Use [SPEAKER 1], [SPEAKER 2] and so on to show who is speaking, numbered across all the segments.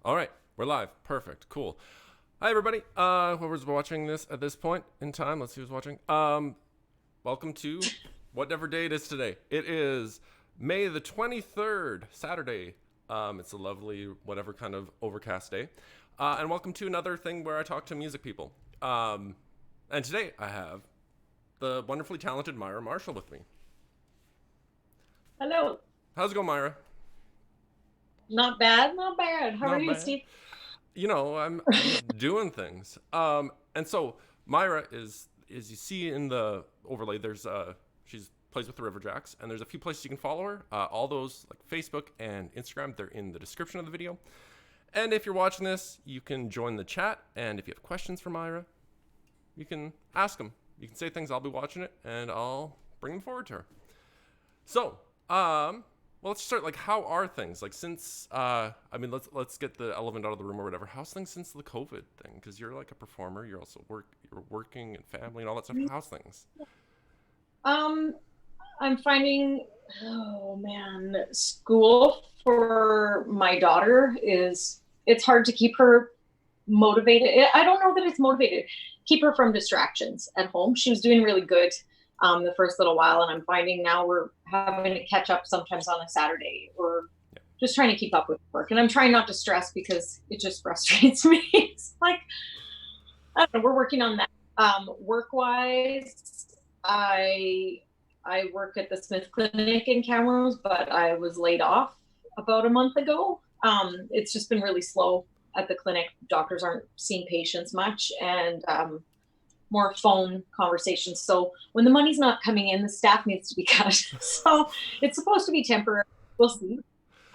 [SPEAKER 1] All right, we're live. Perfect. Cool. Hi, everybody. Whoever's watching this at this point in time, let's see who's watching. Welcome to whatever day it is today. It is May the 23rd, Saturday. It's a lovely, whatever kind of overcast day. And welcome to another thing where I talk to music people. And today I have the wonderfully talented Myra Marshall with me.
[SPEAKER 2] Hello.
[SPEAKER 1] How's it going, Myra?
[SPEAKER 2] Not bad, not bad. How are
[SPEAKER 1] Not
[SPEAKER 2] you,
[SPEAKER 1] bad.
[SPEAKER 2] Steve?
[SPEAKER 1] I'm just doing things. And so Myra is you see in the overlay, there's she's plays with the Riverjacks, and there's a few places you can follow her. All those like Facebook and Instagram, they're in the description of the video. And if you're watching this, you can join the chat, and if you have questions for Myra, you can ask them. You can say things. I'll be watching it, and I'll bring them forward to her. So, well, let's start. Like, how are things? Like, since let's get the elephant out of the room or whatever. How's things since the COVID thing? Because you're like a performer. You're also you're working and family and all that stuff. How's things?
[SPEAKER 2] Um, I'm finding, oh man, school for my daughter it's hard to keep her motivated. I don't know that it's motivated. Keep her from distractions at home. She was doing really good the first little while, and I'm finding now we're having to catch up sometimes on a Saturday or just trying to keep up with work. And I'm trying not to stress because it just frustrates me. It's like, I don't know, we're working on that. Work wise, I work at the Smith Clinic in Camrose, but I was laid off about a month ago. It's just been really slow at the clinic. Doctors aren't seeing patients much, and more phone conversations. So when the money's not coming in, the staff needs to be cut. So it's supposed to be temporary. We'll see.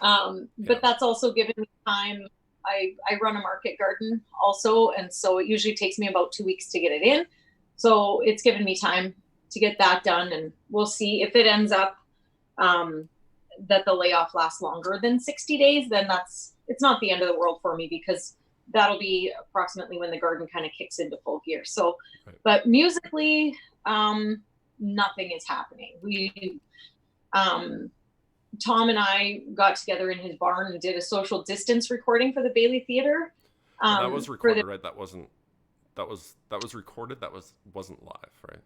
[SPEAKER 2] But that's also given me time. I run a market garden also, and so it usually takes me about 2 weeks to get it in. So it's given me time to get that done, and we'll see if it ends up that the layoff lasts longer than 60 days, then it's not the end of the world for me, because that'll be approximately when the garden kind of kicks into full gear. So, right. But musically, nothing is happening. Tom and I got together in his barn and did a social distance recording for the Bailey Theater.
[SPEAKER 1] That was recorded, right? That was recorded. That wasn't live, right?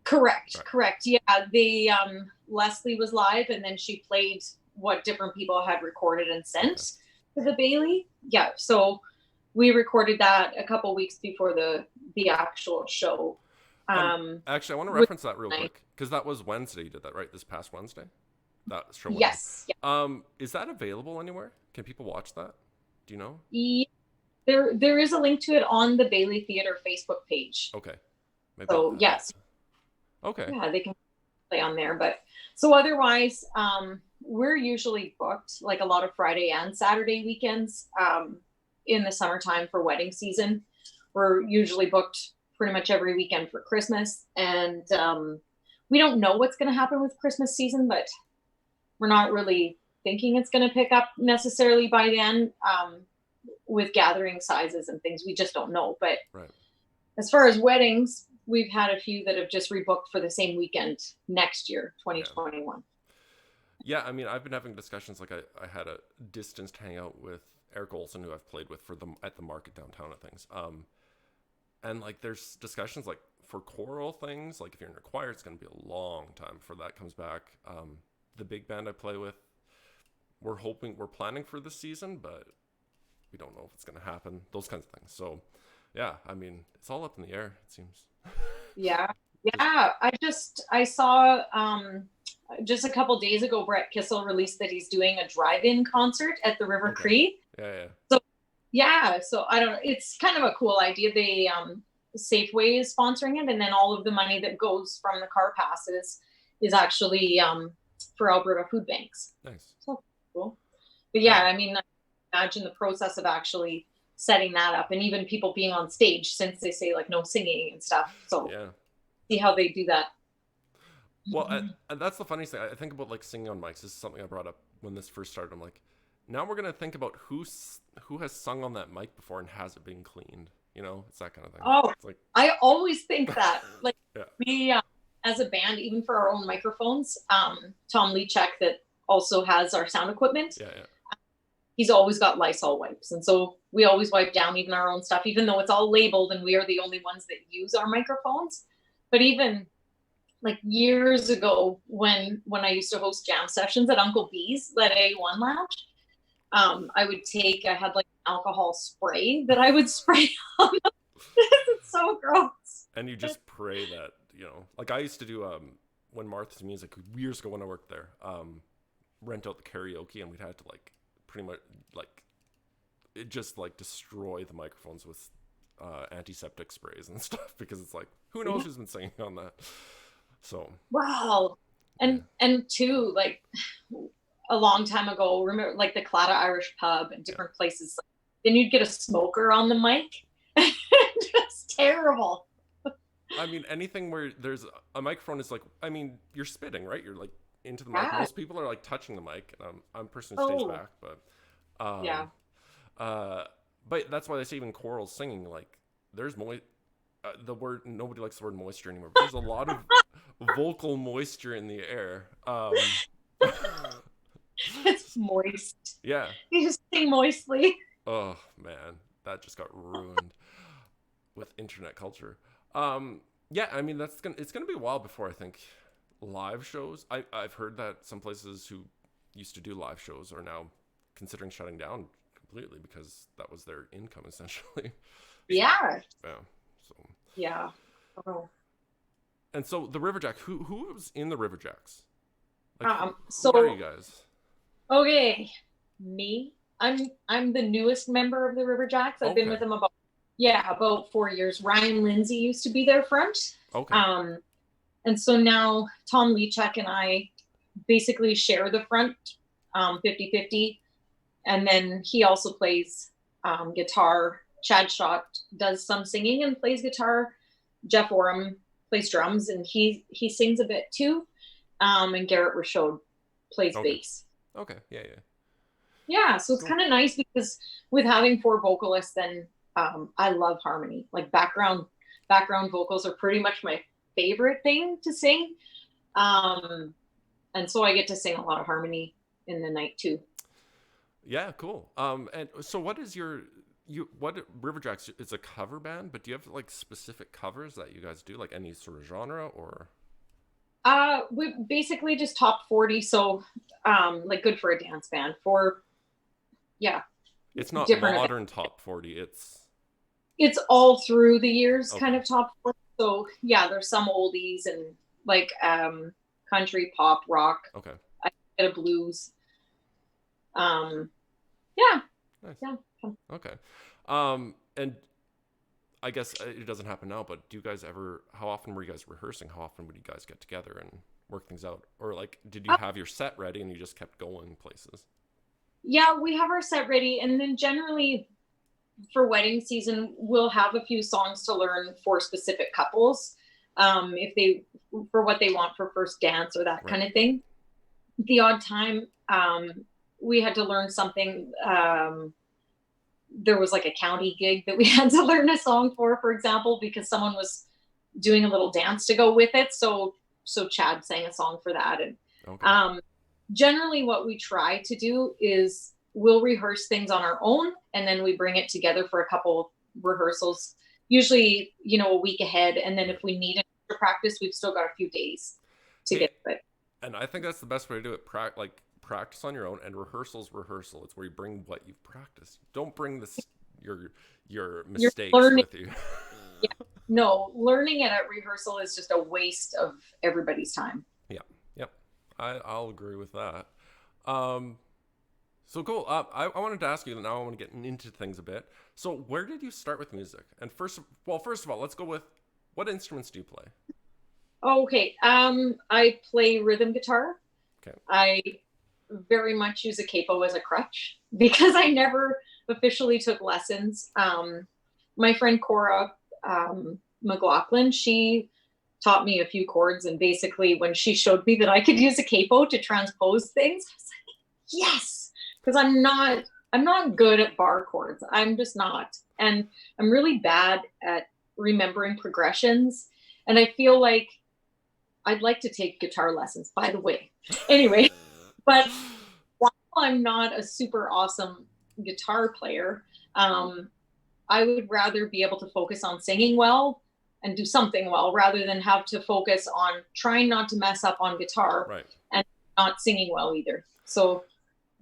[SPEAKER 2] Correct. Yeah, Leslie was live, and then she played what different people had recorded and sent to the Bailey. Yeah, so we recorded that a couple weeks before the actual show.
[SPEAKER 1] Actually, I want to reference that real quick, because that was Wednesday. You did that, right? This past Wednesday. That show.
[SPEAKER 2] Yes.
[SPEAKER 1] Yeah. Is that available anywhere? Can people watch that? Do you know?
[SPEAKER 2] Yeah, there is a link to it on the Bailey Theater Facebook page.
[SPEAKER 1] Okay.
[SPEAKER 2] Maybe so yes.
[SPEAKER 1] Okay.
[SPEAKER 2] Yeah, they can play on there. But so otherwise, we're usually booked like a lot of Friday and Saturday weekends in the summertime for wedding season. We're usually booked pretty much every weekend for Christmas. And we don't know what's going to happen with Christmas season, but we're not really thinking it's going to pick up necessarily by then with gathering sizes and things. We just don't know. But as far as weddings, we've had a few that have just rebooked for the same weekend next year, 2021.
[SPEAKER 1] Yeah, I mean, I've been having discussions. Like I had a distanced hangout with Eric Olson, who I've played with at the market downtown and things. And like there's discussions like for choral things, like if you're in a choir, it's going to be a long time before that comes back. The big band I play with, we're planning for this season, but we don't know if it's going to happen. Those kinds of things. So yeah, I mean, it's all up in the air, it seems.
[SPEAKER 2] Yeah. I saw just a couple days ago, Brett Kissel released that he's doing a drive-in concert at the River Cree.
[SPEAKER 1] Yeah.
[SPEAKER 2] So I don't know. It's kind of a cool idea. They Safeway is sponsoring it, and then all of the money that goes from the car passes is actually for Alberta food banks.
[SPEAKER 1] Nice.
[SPEAKER 2] So cool. But yeah, I mean, imagine the process of actually setting that up, and even people being on stage, since they say like no singing and stuff. So see how they do that.
[SPEAKER 1] Well, and that's the funniest thing. I think about like singing on mics. This is something I brought up when this first started. I'm like, now we're gonna think about who has sung on that mic before and has it been cleaned. You know, it's that kind of thing.
[SPEAKER 2] Oh,
[SPEAKER 1] it's like,
[SPEAKER 2] I always think that. Like we, as a band, even for our own microphones, Tom Leachek that also has our sound equipment. he's always got Lysol wipes. And so we always wipe down even our own stuff, even though it's all labeled and we are the only ones that use our microphones. But even like years ago when I used to host jam sessions at Uncle B's, that A1 lounge, I had like alcohol spray that I would spray on them. It's so gross.
[SPEAKER 1] And you just pray that, like I used to do, when Martha's Music, years ago when I worked there, rent out the karaoke, and we'd have to like pretty much like it just like destroy the microphones with antiseptic sprays and stuff, because it's like, who knows who's been singing on that. So
[SPEAKER 2] wow. And too, like a long time ago, remember like the Claddagh Irish Pub and different places, then you'd get a smoker on the mic. Just terrible.
[SPEAKER 1] I mean, anything where there's a microphone is like, I mean, you're spitting, right? You're like into the mic. Most people are like touching the mic, and I'm personally stage back, but but that's why they say even chorals singing, like there's nobody likes the word moisture anymore, but there's a lot of vocal moisture in the air.
[SPEAKER 2] It's moist.
[SPEAKER 1] Yeah.
[SPEAKER 2] You just sing moistly.
[SPEAKER 1] Oh man, that just got ruined with internet culture. Yeah, I mean it's gonna be a while before I think live shows. I've heard that some places who used to do live shows are now considering shutting down completely because that was their income essentially.
[SPEAKER 2] Yeah.
[SPEAKER 1] So.
[SPEAKER 2] Yeah. Oh.
[SPEAKER 1] And so the Riverjack, who was in the Riverjacks? Like,
[SPEAKER 2] who
[SPEAKER 1] are you guys?
[SPEAKER 2] Okay, me. I'm the newest member of the Riverjacks. I've been with them about 4 years. Ryan Lindsay used to be their front.
[SPEAKER 1] Okay.
[SPEAKER 2] And so now Tom Leachuk and I basically share the front 50-50. And then he also plays guitar. Chad Schott does some singing and plays guitar. Jeff Oram plays drums, and he sings a bit too. And Garrett Rochaud plays bass.
[SPEAKER 1] Okay, yeah.
[SPEAKER 2] Yeah, so it's kind of nice because with having 4 vocalists, then I love harmony. Like background vocals are pretty much my favorite thing to sing. And so I get to sing a lot of harmony in the night too. Yeah,
[SPEAKER 1] cool. And so what is what Riverjacks, it's a cover band, but do you have like specific covers that you guys do, like any sort of genre or?
[SPEAKER 2] We basically just top 40. So, like good for a dance band
[SPEAKER 1] It's not modern events. Top 40.
[SPEAKER 2] It's all through the years kind of top 40. So yeah, there's some oldies and like, country, pop, rock.
[SPEAKER 1] Okay.
[SPEAKER 2] A bit of blues.
[SPEAKER 1] Nice. Yeah. Okay. And I guess it doesn't happen now, but do you guys how often were you guys rehearsing? How often would you guys get together and work things out? Or like, did you have your set ready and you just kept going places?
[SPEAKER 2] Yeah, we have our set ready. And then generally for wedding season, we'll have a few songs to learn for specific couples. For what they want for first dance or that kind of thing. The odd time, we had to learn something. There was like a county gig that we had to learn a song for example, because someone was doing a little dance to go with it. So Chad sang a song for that. And generally what we try to do is we'll rehearse things on our own, and then we bring it together for a couple rehearsals, usually, a week ahead. And then if we need extra practice, we've still got a few days to get it.
[SPEAKER 1] And I think that's the best way to do it. Practice on your own, and rehearsal. It's where you bring what you've practiced. Don't bring your mistakes with you.
[SPEAKER 2] Yeah. No, learning it at rehearsal is just a waste of everybody's time.
[SPEAKER 1] Yeah. Yep. I'll agree with that. So cool. I wanted to ask you, now I want to get into things a bit. So where did you start with music? And first of all, let's go with, what instruments do you play?
[SPEAKER 2] Okay. I play rhythm guitar.
[SPEAKER 1] Okay.
[SPEAKER 2] I very much use a capo as a crutch because I never officially took lessons. My friend Cora McLaughlin, she taught me a few chords, and basically when she showed me that I could use a capo to transpose things, I was like, yes, because I'm not good at bar chords. I'm just not. And I'm really bad at remembering progressions. And I feel like I'd like to take guitar lessons, by the way. Anyway, but while I'm not a super awesome guitar player, um, I would rather be able to focus on singing well and do something well rather than have to focus on trying not to mess up on guitar
[SPEAKER 1] Right.
[SPEAKER 2] and not singing well either. So,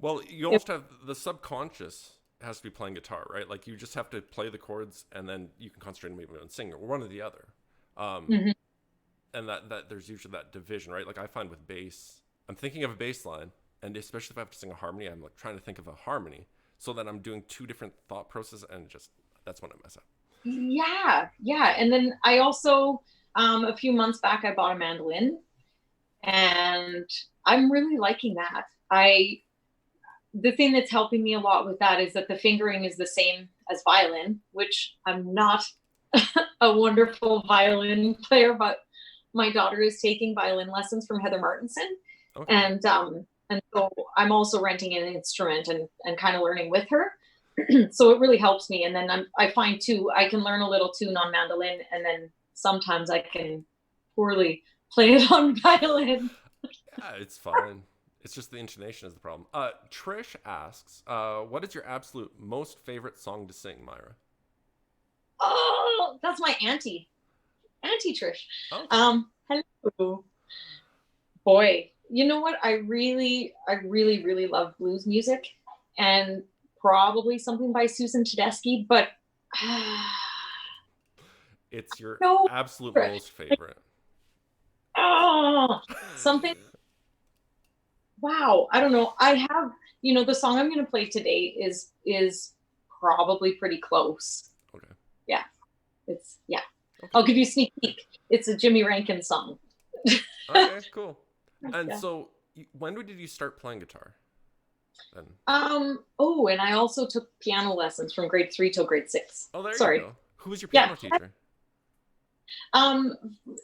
[SPEAKER 1] Well, you
[SPEAKER 2] if,
[SPEAKER 1] almost have the subconscious has to be playing guitar, right? Like you just have to play the chords, and then you can concentrate maybe on singing, or one or the other. Um,
[SPEAKER 2] mhm.
[SPEAKER 1] and that there's usually that division, right? Like I find with bass, I'm thinking of a bass line, and especially if I have to sing a harmony, I'm like trying to think of a harmony, so that I'm doing two different thought processes, and just that's when I mess up.
[SPEAKER 2] Yeah, yeah. And then I also, a few months back, I bought a mandolin, and I'm really liking that. The thing that's helping me a lot with that is that the fingering is the same as violin, which I'm not a wonderful violin player, but my daughter is taking violin lessons from Heather Martinson,
[SPEAKER 1] Okay.
[SPEAKER 2] and so I'm also renting an instrument and kind of learning with her. So it really helps me. And then I find too I can learn a little tune on mandolin, and then sometimes I can poorly play it on violin.
[SPEAKER 1] Yeah, it's fine. It's just the intonation is the problem. Trish asks, what is your absolute most favorite song to sing, Myra?
[SPEAKER 2] Oh, that's my auntie Trish.
[SPEAKER 1] Okay.
[SPEAKER 2] Hello, boy. You know what? I really love blues music, and probably something by Susan Tedeschi. But
[SPEAKER 1] It's your
[SPEAKER 2] no,
[SPEAKER 1] absolute most favorite.
[SPEAKER 2] oh, something. Wow, I don't know. I have, the song I'm going to play today is probably pretty close.
[SPEAKER 1] Okay.
[SPEAKER 2] Yeah, yeah.
[SPEAKER 1] Okay.
[SPEAKER 2] I'll give you a sneak peek. It's a Jimmy Rankin song.
[SPEAKER 1] Okay. Cool. And
[SPEAKER 2] Yeah.
[SPEAKER 1] so, when did you start playing guitar? Then.
[SPEAKER 2] Oh, and I also took piano lessons from grade 3 till grade 6.
[SPEAKER 1] Oh, there you
[SPEAKER 2] Sorry.
[SPEAKER 1] go. Who was your
[SPEAKER 2] Yeah.
[SPEAKER 1] piano teacher?
[SPEAKER 2] Um,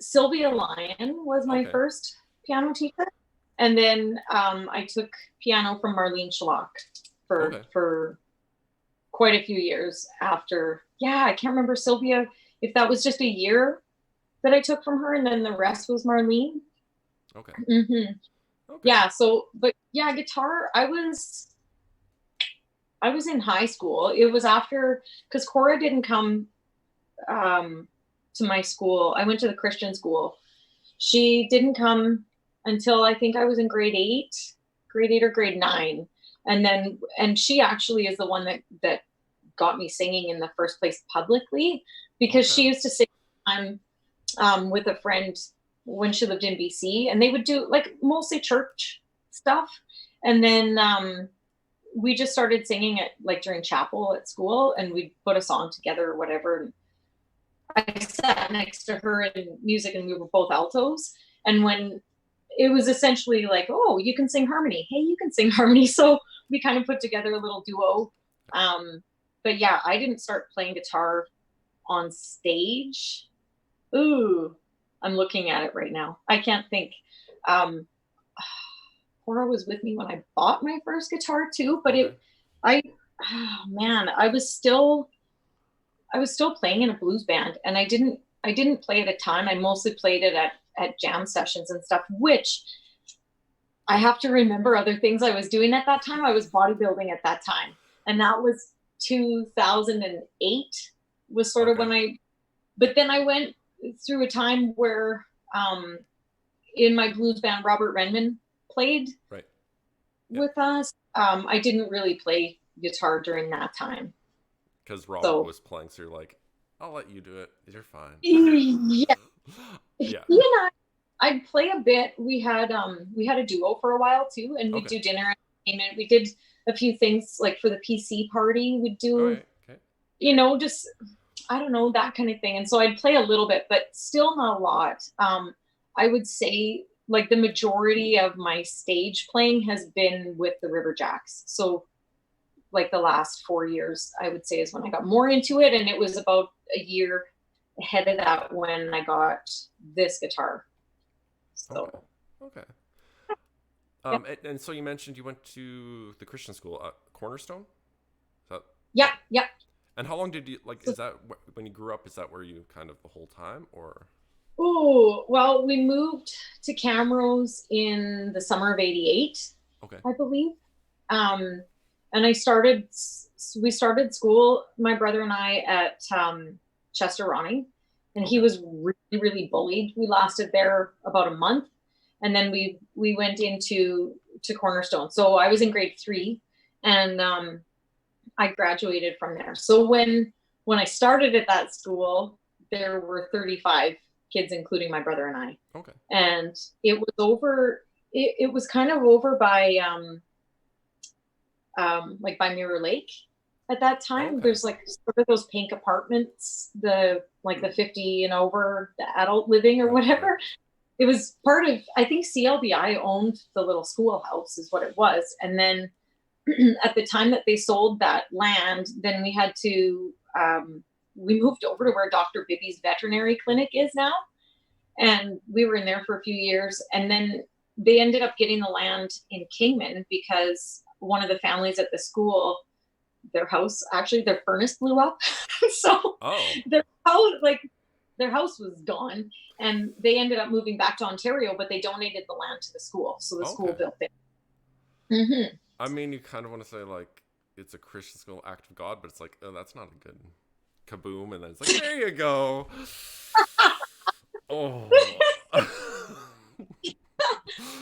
[SPEAKER 2] Sylvia Lyon was my
[SPEAKER 1] Okay.
[SPEAKER 2] first piano teacher. And then I took piano from Marlene Schlock
[SPEAKER 1] Okay.
[SPEAKER 2] for quite a few years after. Yeah, I can't remember Sylvia if that was just a year that I took from her, and then the rest was Marlene.
[SPEAKER 1] Okay.
[SPEAKER 2] Mm-hmm.
[SPEAKER 1] Okay.
[SPEAKER 2] Yeah. So, but yeah, guitar. I was in high school. It was after because Cora didn't come um, to my school. I went to the Christian school. She didn't come until I think I was in grade 8 or grade 9. And she actually is the one that got me singing in the first place publicly, because
[SPEAKER 1] Okay.
[SPEAKER 2] she used to sing with a friend when she lived in BC, and they would do like mostly church stuff. And then we just started singing it like during chapel at school, and we'd put a song together or whatever. I sat next to her in music, and we were both altos. And when it was essentially like, oh, you can sing harmony. Hey, you can sing harmony. So we kind of put together a little duo. But yeah, I didn't start playing guitar on stage. Ooh, I'm looking at it right now. I can't think. Um, Cora was with me when I bought my first guitar too, but
[SPEAKER 1] Okay.
[SPEAKER 2] I, oh man, I was still playing in a blues band, and I didn't play it a ton. I mostly played it at jam sessions and stuff, which I have to remember other things I was doing at that time. I was bodybuilding at that time, and that was 2008 was sort of
[SPEAKER 1] Okay.
[SPEAKER 2] when but then I went through a time where in my blues band, Robert Renman played
[SPEAKER 1] Right. Yeah.
[SPEAKER 2] with us. I didn't really play guitar during that time.
[SPEAKER 1] Because Robert
[SPEAKER 2] So
[SPEAKER 1] was playing, so you're like, I'll let you do it. You're fine.
[SPEAKER 2] yeah, he
[SPEAKER 1] Yeah.
[SPEAKER 2] and I'd play a bit. We had a duo for a while too, and we'd
[SPEAKER 1] Okay.
[SPEAKER 2] do dinner entertainment. We did a few things like for the PC party. We'd
[SPEAKER 1] All
[SPEAKER 2] do,
[SPEAKER 1] right. Okay.
[SPEAKER 2] just I don't know, that kind of thing. And so I'd play a little bit, but still not a lot. I would say like the majority of my stage playing has been with the River Jacks. So like the last 4 years, I would say, is when I got more into it. And it was about a year ahead of that when I got this guitar.
[SPEAKER 1] Okay.
[SPEAKER 2] So
[SPEAKER 1] Okay.
[SPEAKER 2] yeah,
[SPEAKER 1] And so you mentioned you went to the Christian school, Cornerstone. Is that,
[SPEAKER 2] yeah,
[SPEAKER 1] okay.
[SPEAKER 2] yeah.
[SPEAKER 1] And how long did you like?
[SPEAKER 2] So,
[SPEAKER 1] Is that when you grew up? Is that where you kind of the whole time, or?
[SPEAKER 2] oh, well, we moved to Camrose in the summer of '88,
[SPEAKER 1] Okay.
[SPEAKER 2] I believe. And we started school, my brother and I, at Chester Ronning, and he
[SPEAKER 1] Okay.
[SPEAKER 2] was really, really bullied. We lasted there about a month, and then we went into to Cornerstone. So I was in grade 3, and I graduated from there. So when I started at that school, there were 35 kids, including my brother and I.
[SPEAKER 1] Okay.
[SPEAKER 2] And it was over. It was kind of over by like by Mirror Lake at that time.
[SPEAKER 1] Okay.
[SPEAKER 2] There's like sort of those pink apartments, the like the 50 and over, the adult living or
[SPEAKER 1] Right. Right.
[SPEAKER 2] whatever. It was part of, I think CLBI owned the little schoolhouse is what it was. And then at the time that they sold that land, then we had to, we moved over to where Dr. Bibby's veterinary clinic is now. And we were in there for a few years. And then they ended up getting the land in Kingman because one of the families at the school, their house, actually their furnace blew up. So
[SPEAKER 1] Oh.
[SPEAKER 2] their house was gone, and they ended up moving back to Ontario, but they donated the land to the school. So the school
[SPEAKER 1] Okay.
[SPEAKER 2] built it. Mm-hmm.
[SPEAKER 1] I mean, you kind of want to say like it's a Christian school act of God, but it's like, oh, that's not a good kaboom, and then it's like, there you go. Oh.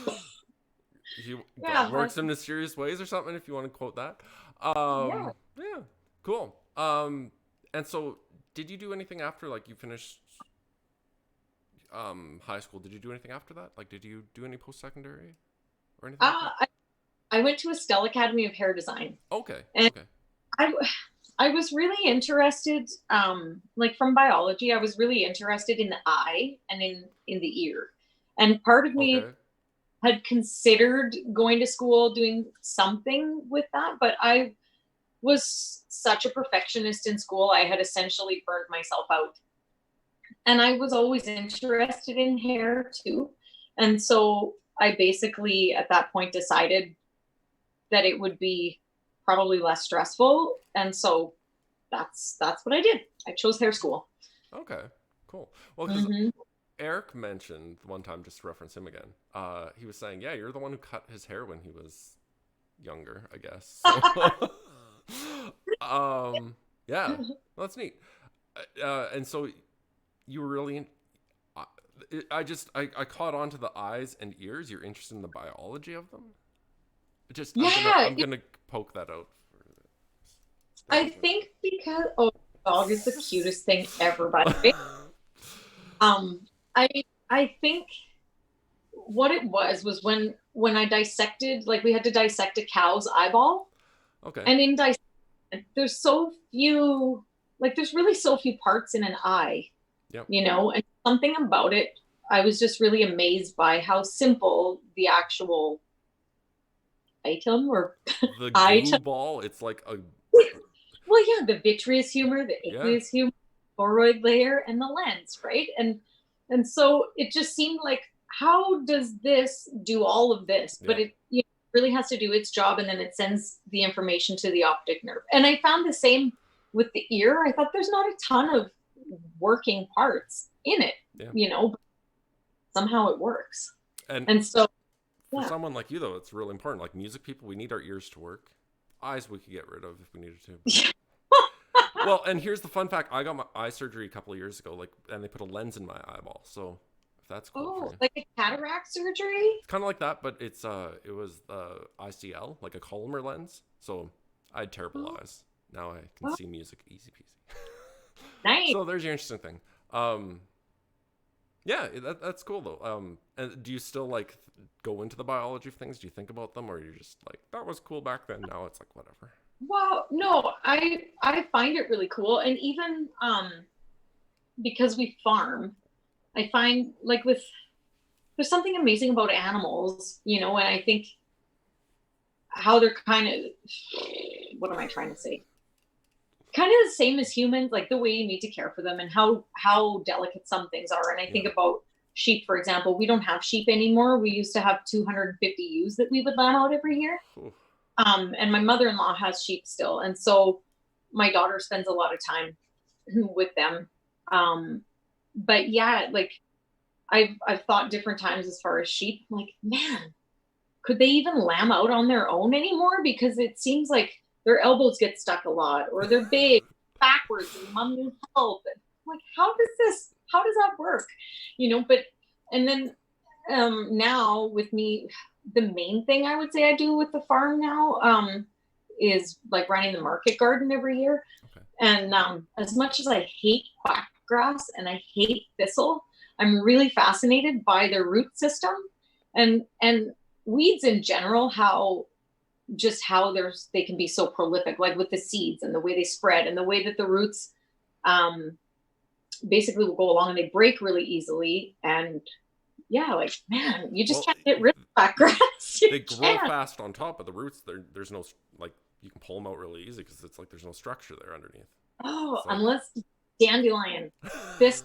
[SPEAKER 1] God
[SPEAKER 2] Yeah.
[SPEAKER 1] works in mysterious ways or something, if you want to quote that.
[SPEAKER 2] Yeah.
[SPEAKER 1] Yeah, cool. And so did you do anything after, like, you finished high school? Did you do anything after that? Like, did you do any post-secondary or anything like that?
[SPEAKER 2] I went to Estelle Academy of Hair Design,
[SPEAKER 1] Okay.
[SPEAKER 2] and
[SPEAKER 1] Okay.
[SPEAKER 2] I I was really interested, like from biology, I was really interested in the eye and in the ear, and part of me
[SPEAKER 1] Okay.
[SPEAKER 2] had considered going to school doing something with that, but I was such a perfectionist in school. I had essentially burned myself out. And I was always interested in hair too. And so I basically at that point decided that it would be probably less stressful. And so that's what I did. I chose hair school.
[SPEAKER 1] Okay. Cool. Well, because
[SPEAKER 2] Mm-hmm.
[SPEAKER 1] Eric mentioned one time, just to reference him again, he was saying, yeah, you're the one who cut his hair when he was younger, I guess. So, yeah, well, that's neat. And so you were really, uh, I caught on to the eyes and ears. You're interested in the biology of them. Just,
[SPEAKER 2] Yeah,
[SPEAKER 1] I'm gonna poke that out.
[SPEAKER 2] I think because dog is the cutest thing ever, by the way. Um, I I think what it was when I dissected, like we had to dissect a cow's eyeball,
[SPEAKER 1] Okay.
[SPEAKER 2] and in dissect, there's so few, like there's really so few parts in an eye,
[SPEAKER 1] Yep.
[SPEAKER 2] and something about it, I was just really amazed by how simple the actual item or
[SPEAKER 1] The glue
[SPEAKER 2] item.
[SPEAKER 1] ball. It's like a
[SPEAKER 2] Well, yeah, the vitreous humor, the
[SPEAKER 1] yeah.
[SPEAKER 2] aqueous humor, choroid layer, and the lens, right? And so it just seemed like, how does this do all of this?
[SPEAKER 1] Yeah.
[SPEAKER 2] But it really has to do its job, and then it sends the information to the optic nerve. And I found the same with the ear. I thought there's not a ton of working parts in it,
[SPEAKER 1] Yeah.
[SPEAKER 2] but somehow it works.
[SPEAKER 1] And
[SPEAKER 2] And so,
[SPEAKER 1] for
[SPEAKER 2] yeah.
[SPEAKER 1] someone like you, though, it's really important. Like music people, we need our ears to work. Eyes we could get rid of if we needed to. Well, and here's the fun fact: I got my eye surgery a couple of years ago, and they put a lens in my eyeball. So if that's cool for
[SPEAKER 2] Oh,
[SPEAKER 1] you,
[SPEAKER 2] like a cataract surgery?
[SPEAKER 1] it's kind of like that, but it was ICL, like a Collamer lens. So I had terrible
[SPEAKER 2] Oh,
[SPEAKER 1] eyes. Now I can
[SPEAKER 2] oh,
[SPEAKER 1] see music easy peasy.
[SPEAKER 2] nice.
[SPEAKER 1] So there's your interesting thing. Yeah, that's cool though. And do you still like go into the biology of things? Do you think about them, or you're just like, that was cool back then? Now it's like whatever.
[SPEAKER 2] Wow, no, I find it really cool, and even because we farm, I find like there's something amazing about animals, and I think how they're kind of, what am I trying to say? Kind of the same as humans, like the way you need to care for them and how delicate some things are. And I think
[SPEAKER 1] Yeah.
[SPEAKER 2] about sheep, for example. We don't have sheep anymore. We used to have 250 ewes that we would lamb out every year.
[SPEAKER 1] Oof.
[SPEAKER 2] And my mother-in-law has sheep still, and so my daughter spends a lot of time with them. But yeah, like I've thought different times as far as sheep. I'm like, man, could they even lamb out on their own anymore? Because it seems like their elbows get stuck a lot, or they're big backwards and mom needs help. And I'm like, how does that work? But, and then now with me, the main thing I would say I do with the farm now is like running the market garden every year.
[SPEAKER 1] Okay.
[SPEAKER 2] And as much as I hate quackgrass and I hate thistle, I'm really fascinated by their root system and weeds in general, how they can be so prolific, like with the seeds and the way they spread and the way that the roots basically will go along and they break really easily. And yeah, like, man, you just can't get rid of quackgrass.
[SPEAKER 1] They grow fast on top of the roots. There's no, like, you can pull them out really easy because it's like there's no structure there underneath.
[SPEAKER 2] Oh, so. Unless dandelion, this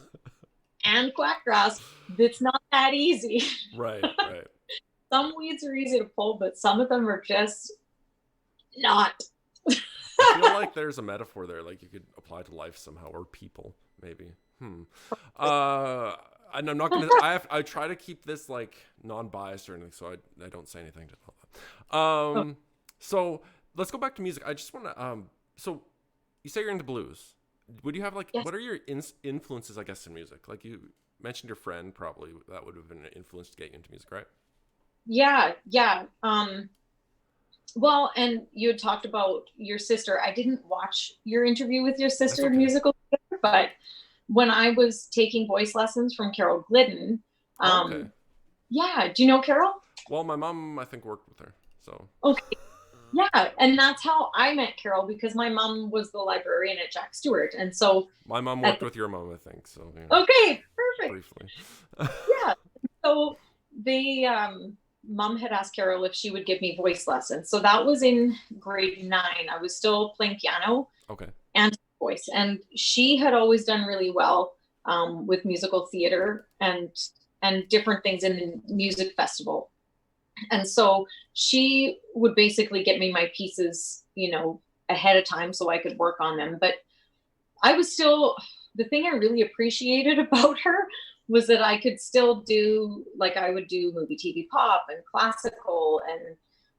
[SPEAKER 2] and quackgrass, it's not that easy.
[SPEAKER 1] Right.
[SPEAKER 2] Some weeds are easy to pull, but some of them are just not.
[SPEAKER 1] I feel like there's a metaphor there, like you could apply to life somehow, or people, maybe. And I'm not gonna. I try to keep this like non-biased or anything, so I don't say anything to that. So let's go back to music. I just want to. So you say you're into blues. Would you have like what are your influences? I guess in music, like you mentioned your friend, probably that would have been an influence to get you into music, right?
[SPEAKER 2] Yeah. Well, and you had talked about your sister. I didn't watch your interview with your sister, okay. Musical theater, but when I was taking voice lessons from Carol Glidden,
[SPEAKER 1] okay.
[SPEAKER 2] Yeah, do you know Carol?
[SPEAKER 1] Well, my mom, I think, worked with her, so.
[SPEAKER 2] Okay, yeah, and that's how I met Carol, because my mom was the librarian at Jack Stewart, and so.
[SPEAKER 1] My mom worked with your mom, I think, so.
[SPEAKER 2] Yeah. Okay, perfect.
[SPEAKER 1] Briefly.
[SPEAKER 2] Yeah, so they, mom had asked Carol if she would give me voice lessons. So that was in grade 9. I was still playing piano.
[SPEAKER 1] Okay.
[SPEAKER 2] And voice. And she had always done really well with musical theater and different things in the music festival. And so she would basically get me my pieces, ahead of time so I could work on them. But I was still, the thing I really appreciated about her was that I could still do, like I would do movie, TV, pop, and classical,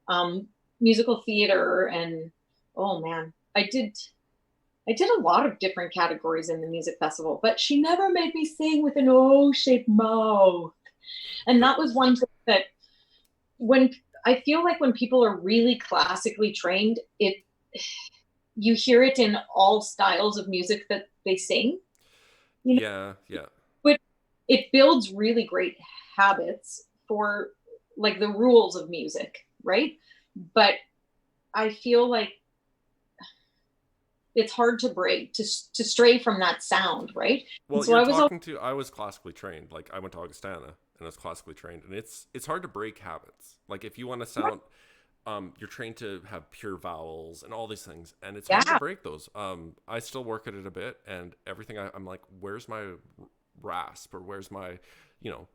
[SPEAKER 2] and musical theater, and oh man, I did a lot of different categories in the music festival, but she never made me sing with an O-shaped mouth. And that was one thing that I feel like when people are really classically trained, you hear it in all styles of music that they sing.
[SPEAKER 1] Yeah.
[SPEAKER 2] But it builds really great habits for like the rules of music, right? But I feel like it's hard to break, to stray from that sound, right?
[SPEAKER 1] Well,
[SPEAKER 2] so
[SPEAKER 1] I was classically trained. Like I went to Augustana and I was classically trained, and it's hard to break habits. Like if you want to sound, you're trained to have pure vowels and all these things, and it's hard to break those. I still work at it a bit, and everything I'm like, where's my rasp, or where's my,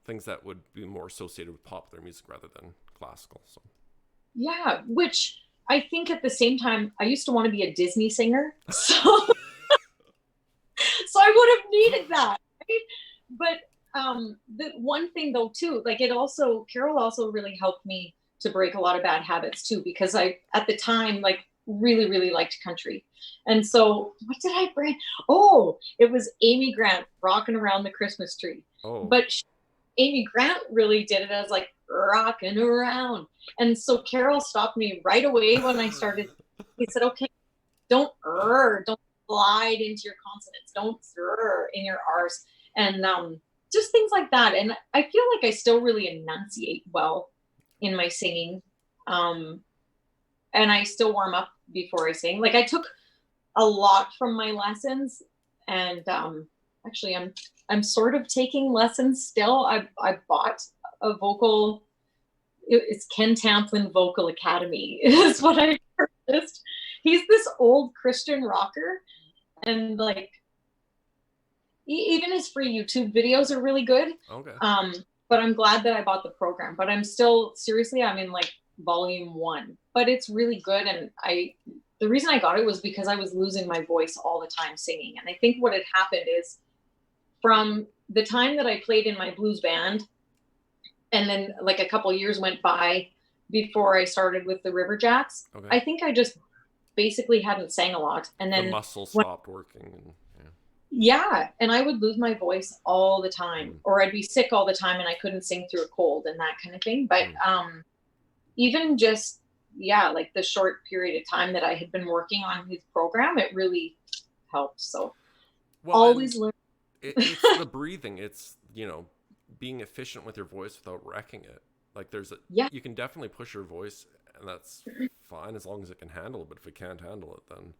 [SPEAKER 1] things that would be more associated with popular music rather than classical. So
[SPEAKER 2] yeah, which I think at the same time, I used to want to be a Disney singer, so so I would have needed that, right? But the one thing though too, like Carol also really helped me to break a lot of bad habits too, because I at the time like really, really liked country. And so what did I bring? Oh, it was Amy Grant, Rocking Around the Christmas Tree.
[SPEAKER 1] Oh.
[SPEAKER 2] But Amy Grant really did it as like rocking around. And so Carol stopped me right away when I started. He said, okay, don't slide into your consonants. Don't in your R's. And just things like that. And I feel like I still really enunciate well in my singing. And I still warm up before I sing. Like I took a lot from my lessons, and actually I'm sort of taking lessons still. I bought a vocal, it's Ken Tamplin Vocal Academy is what I purchased. He's this old Christian rocker, and like even his free YouTube videos are really good.
[SPEAKER 1] Okay.
[SPEAKER 2] But I'm glad that I bought the program, but I'm in like volume 1, but it's really good. And the reason I got it was because I was losing my voice all the time singing. And I think what had happened is from the time that I played in my blues band, and then like a couple years went by, before I started with the River Jacks.
[SPEAKER 1] Okay.
[SPEAKER 2] I think I just basically hadn't sang a lot. And
[SPEAKER 1] The
[SPEAKER 2] then
[SPEAKER 1] muscle stopped working. And,
[SPEAKER 2] yeah, and I would lose my voice all the time,
[SPEAKER 1] Mm.
[SPEAKER 2] or I'd be sick all the time and I couldn't sing through a cold and that kind of thing. But even just, yeah, like the short period of time that I had been working on his program, it really helped. So always learn.
[SPEAKER 1] It's the breathing. It's, being efficient with your voice without wrecking it. Like you can definitely push your voice, and that's fine as long as it can handle it. But if it can't handle it, then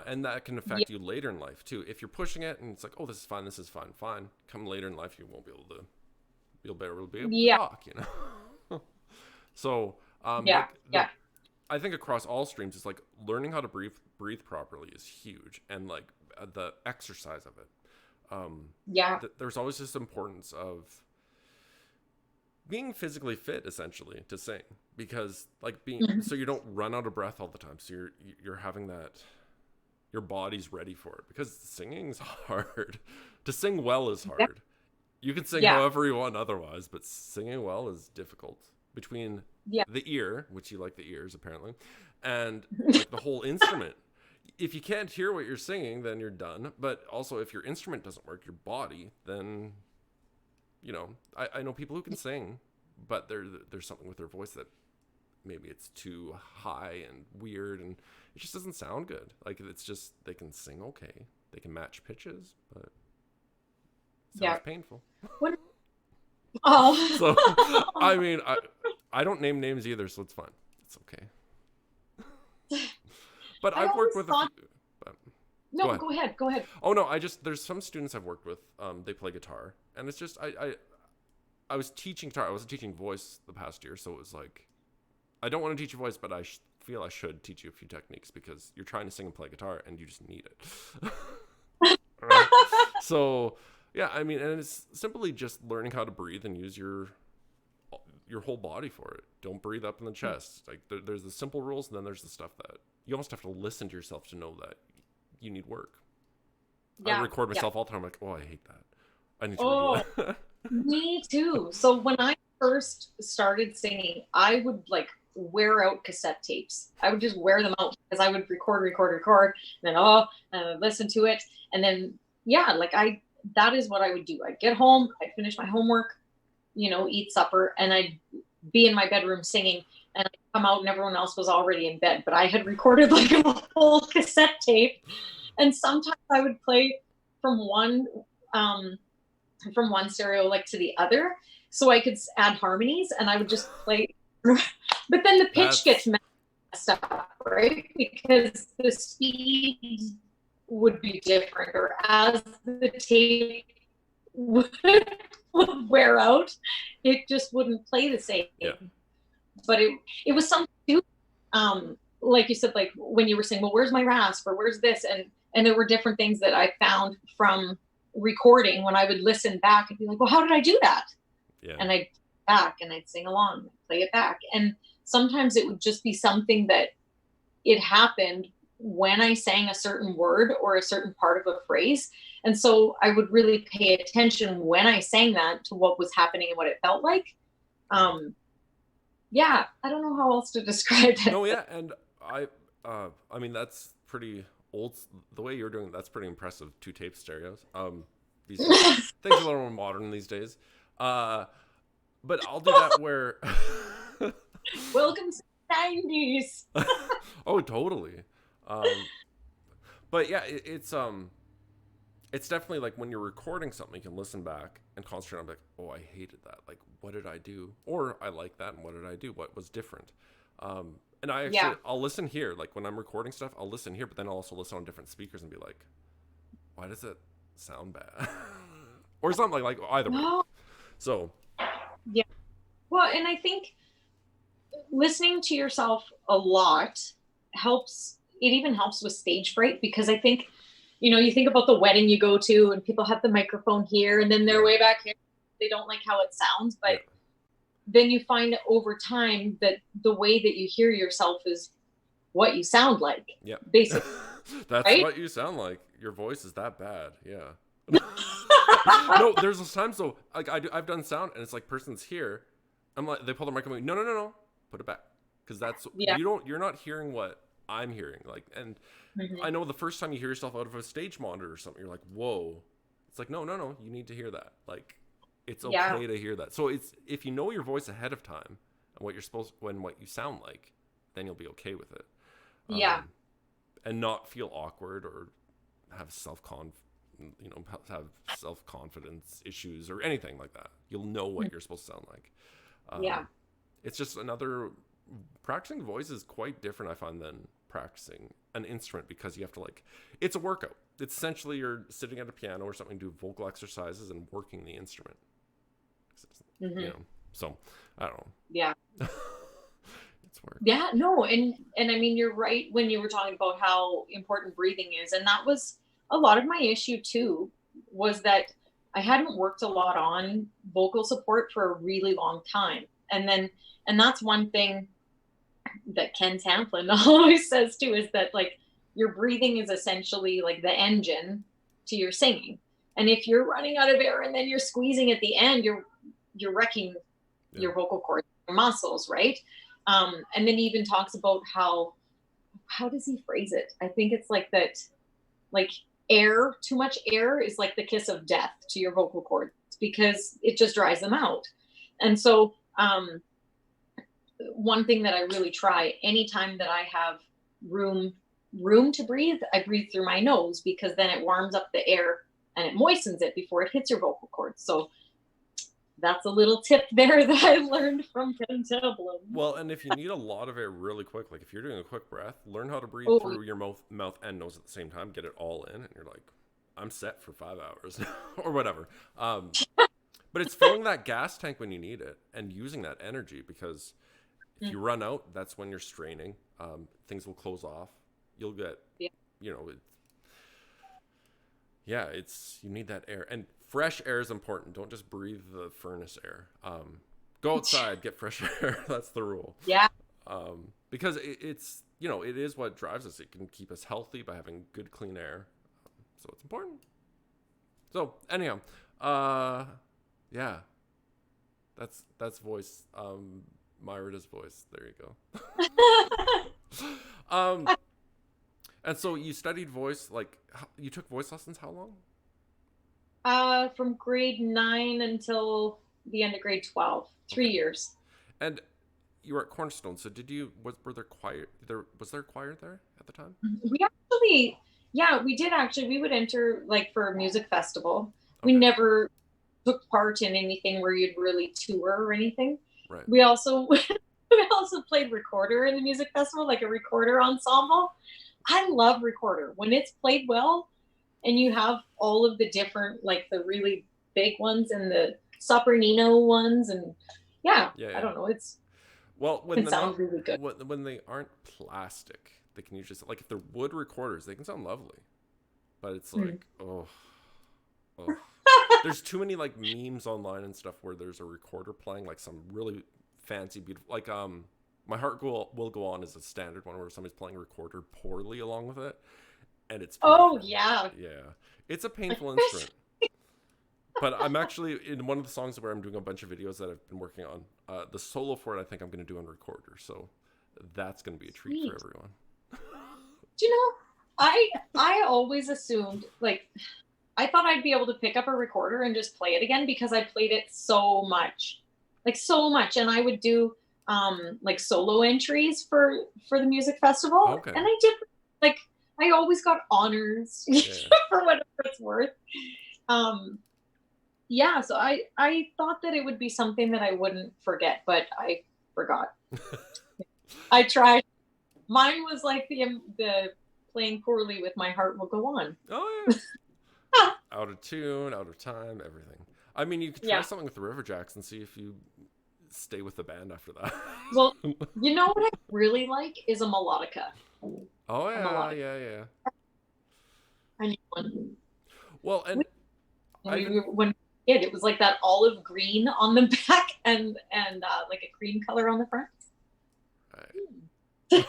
[SPEAKER 1] and that can affect you later in life too. If you're pushing it and it's like, oh, this is fine. Come later in life, you won't be able to. You'll barely be able to talk, So I think across all streams, it's like learning how to breathe properly is huge, and like the exercise of it. There's always this importance of being physically fit, essentially, to sing, because like so you don't run out of breath all the time. So you're having that. Your body's ready for it, because singing's hard. To sing well is hard. You can sing however you want otherwise, but singing well is difficult. Between the ear, which you like the ears apparently, and like the whole instrument. If you can't hear what you're singing, then you're done. But also, if your instrument doesn't work, your body, then I know people who can sing, but there's something with their voice that maybe it's too high and weird, and it just doesn't sound good. Like, it's just, they can sing okay, they can match pitches, but it sounds painful. So I mean, I don't name names either, so it's fine, it's okay. But I've worked with a few.
[SPEAKER 2] No, go ahead.
[SPEAKER 1] Oh no, there's some students I've worked with, they play guitar, and it's just I was teaching guitar, I wasn't teaching voice the past year, so it was like, I don't want to teach you voice, but I feel I should teach you a few techniques, because you're trying to sing and play guitar and you just need it. Right? So yeah, I mean, and it's simply just learning how to breathe and use your whole body for it. Don't breathe up in the chest. Like there's the simple rules, and then there's the stuff that you almost have to listen to yourself to know that you need work. I record myself all the time. I'm like, oh, I hate that. I need to redo that.
[SPEAKER 2] Me too. So when I first started singing, I would like wear out cassette tapes. I would just wear them out, because I would record, and then listen to it, and then that is what I would do. I'd get home, I'd finish my homework, eat supper, and I'd be in my bedroom singing, and I'd come out and everyone else was already in bed, but I had recorded like a whole cassette tape, and sometimes I would play from one stereo like to the other, so I could add harmonies, and I would just play. But then the pitch gets messed up, right? Because the speed would be different, or as the tape would wear out, it just wouldn't play the same. Yeah. But it was something too, like you said, like when you were saying, well, where's my rasp, or where's this? And there were different things that I found from recording when I would listen back and be like, well, how did I do that? Yeah. And I'd back and I'd sing along, play it back. And sometimes it would just be something that it happened when I sang a certain word or a certain part of a phrase. And so I would really pay attention when I sang that to what was happening and what it felt like. Yeah, I don't know how else to describe it.
[SPEAKER 1] No, yeah, and I mean, that's pretty old. The way you're doing that's pretty impressive. 2 tape stereos. These days, things are a little more modern these days. But I'll do that where.
[SPEAKER 2] Welcome to the 90s.
[SPEAKER 1] Oh, totally. But yeah, it's definitely like when you're recording something, you can listen back and concentrate on like, oh, I hated that. Like, what did I do? Or I like that, and what did I do? What was different? And I actually, I'll listen here. Like when I'm recording stuff, I'll listen here, but then I'll also listen on different speakers and be like, why does it sound bad? Or something like either way. So.
[SPEAKER 2] Yeah. Well, and I think listening to yourself a lot helps. It even helps with stage fright, because I think, you think about the wedding you go to and people have the microphone here and then they're way back here. They don't like how it sounds, but then you find over time that the way that you hear yourself is what you sound like. Yeah. Basically.
[SPEAKER 1] That's right? What you sound like. Your voice is that bad. Yeah. No, there's those times though, like I've done sound and it's like person's here. I'm like, they pull the microphone. No. put it back, because that's
[SPEAKER 2] Yeah.
[SPEAKER 1] you're not hearing what I'm hearing. Like, and I know the first time you hear yourself out of a stage monitor or something, you're like, whoa. It's like, no, you need to hear that. Like, it's
[SPEAKER 2] Yeah.
[SPEAKER 1] okay to hear that. So it's, if you know your voice ahead of time and what you're supposed, when what you sound like, then you'll be okay with it.
[SPEAKER 2] Yeah.
[SPEAKER 1] And not feel awkward or have have self-confidence issues or anything like that. You'll know what you're supposed to sound like.
[SPEAKER 2] Yeah.
[SPEAKER 1] It's just another, practicing voice is quite different, I find, than practicing an instrument, because you have to, like, it's a workout. It's essentially you're sitting at a piano or something, do vocal exercises and working the instrument. You know, so I don't know.
[SPEAKER 2] Yeah.
[SPEAKER 1] It's work.
[SPEAKER 2] Yeah, no, and I mean, you're right when you were talking about how important breathing is, and that was a lot of my issue too, was that I hadn't worked a lot on vocal support for a really long time. And that's one thing that Ken Tamplin always says too, is that, like, your breathing is essentially like the engine to your singing. And if you're running out of air and then you're squeezing at the end, you're wrecking your vocal cords, your muscles, right? And then he even talks about how does he phrase it? I think it's like that, like, too much air is like the kiss of death to your vocal cords, because it just dries them out. And so, one thing that I really try anytime that I have room to breathe, I breathe through my nose, because then it warms up the air and it moistens it before it hits your vocal cords. So that's a little tip there that I learned from Ken Tamplin.
[SPEAKER 1] Well, and if you need a lot of air really quick, like if you're doing a quick breath, learn how to breathe through your mouth and nose at the same time. Get it all in, and you're like, I'm set for 5 hours or whatever. But it's filling that gas tank when you need it and using that energy, because if you run out, that's when you're straining. Things will close off. You'll get, you know, you need that air, and fresh air is important. Don't just breathe the furnace air. Go outside, get fresh air. That's the rule.
[SPEAKER 2] Yeah.
[SPEAKER 1] Because it's, it is what drives us. It can keep us healthy by having good, clean air. So it's important. So anyhow, yeah, that's voice. Myra does voice. There you go. And so you studied voice, like, you took voice lessons how long?
[SPEAKER 2] From grade 9 until the end of grade 12, 3 years.
[SPEAKER 1] And you were at Cornerstone, so was there a choir there at the time?
[SPEAKER 2] We did actually. We would enter, like, for a music festival.
[SPEAKER 1] Okay.
[SPEAKER 2] We never took part in anything where you'd really tour or anything.
[SPEAKER 1] Right.
[SPEAKER 2] We also played recorder in the music festival, like a recorder ensemble. I love recorder when it's played well, and you have all of the different, like, the really big ones and the sopranino ones, and I don't know, it sounds really good.
[SPEAKER 1] When they aren't plastic, they can usually, like, if they're wood recorders, they can sound lovely, but it's like, oh. There's too many, like, memes online and stuff where there's a recorder playing, like, some really fancy, beautiful, like, My Heart Will Go On is a standard one where somebody's playing a recorder poorly along with it, and it's painful.
[SPEAKER 2] Oh, yeah.
[SPEAKER 1] Yeah. It's a painful instrument. But I'm actually, in one of the songs where I'm doing a bunch of videos that I've been working on, the solo for it I think I'm going to do on recorder, so that's going to be a treat for everyone.
[SPEAKER 2] Do you know, I always assumed, like, I thought I'd be able to pick up a recorder and just play it again, because I played it so much, and I would do like solo entries for the music festival.
[SPEAKER 1] Okay.
[SPEAKER 2] And I did, like, I always got honors for whatever it's worth. So I thought that it would be something that I wouldn't forget, but I forgot. I tried. Mine was like the playing poorly with My Heart Will Go On.
[SPEAKER 1] Oh yeah. Out of tune, out of time, everything. I mean, you could try something with the Riverjacks and see if you stay with the band after that.
[SPEAKER 2] Well, you know what I really like is a melodica.
[SPEAKER 1] Oh yeah, yeah.
[SPEAKER 2] I need one.
[SPEAKER 1] Well, and
[SPEAKER 2] when it was like that olive green on the back and like a cream color on the front.
[SPEAKER 1] Right.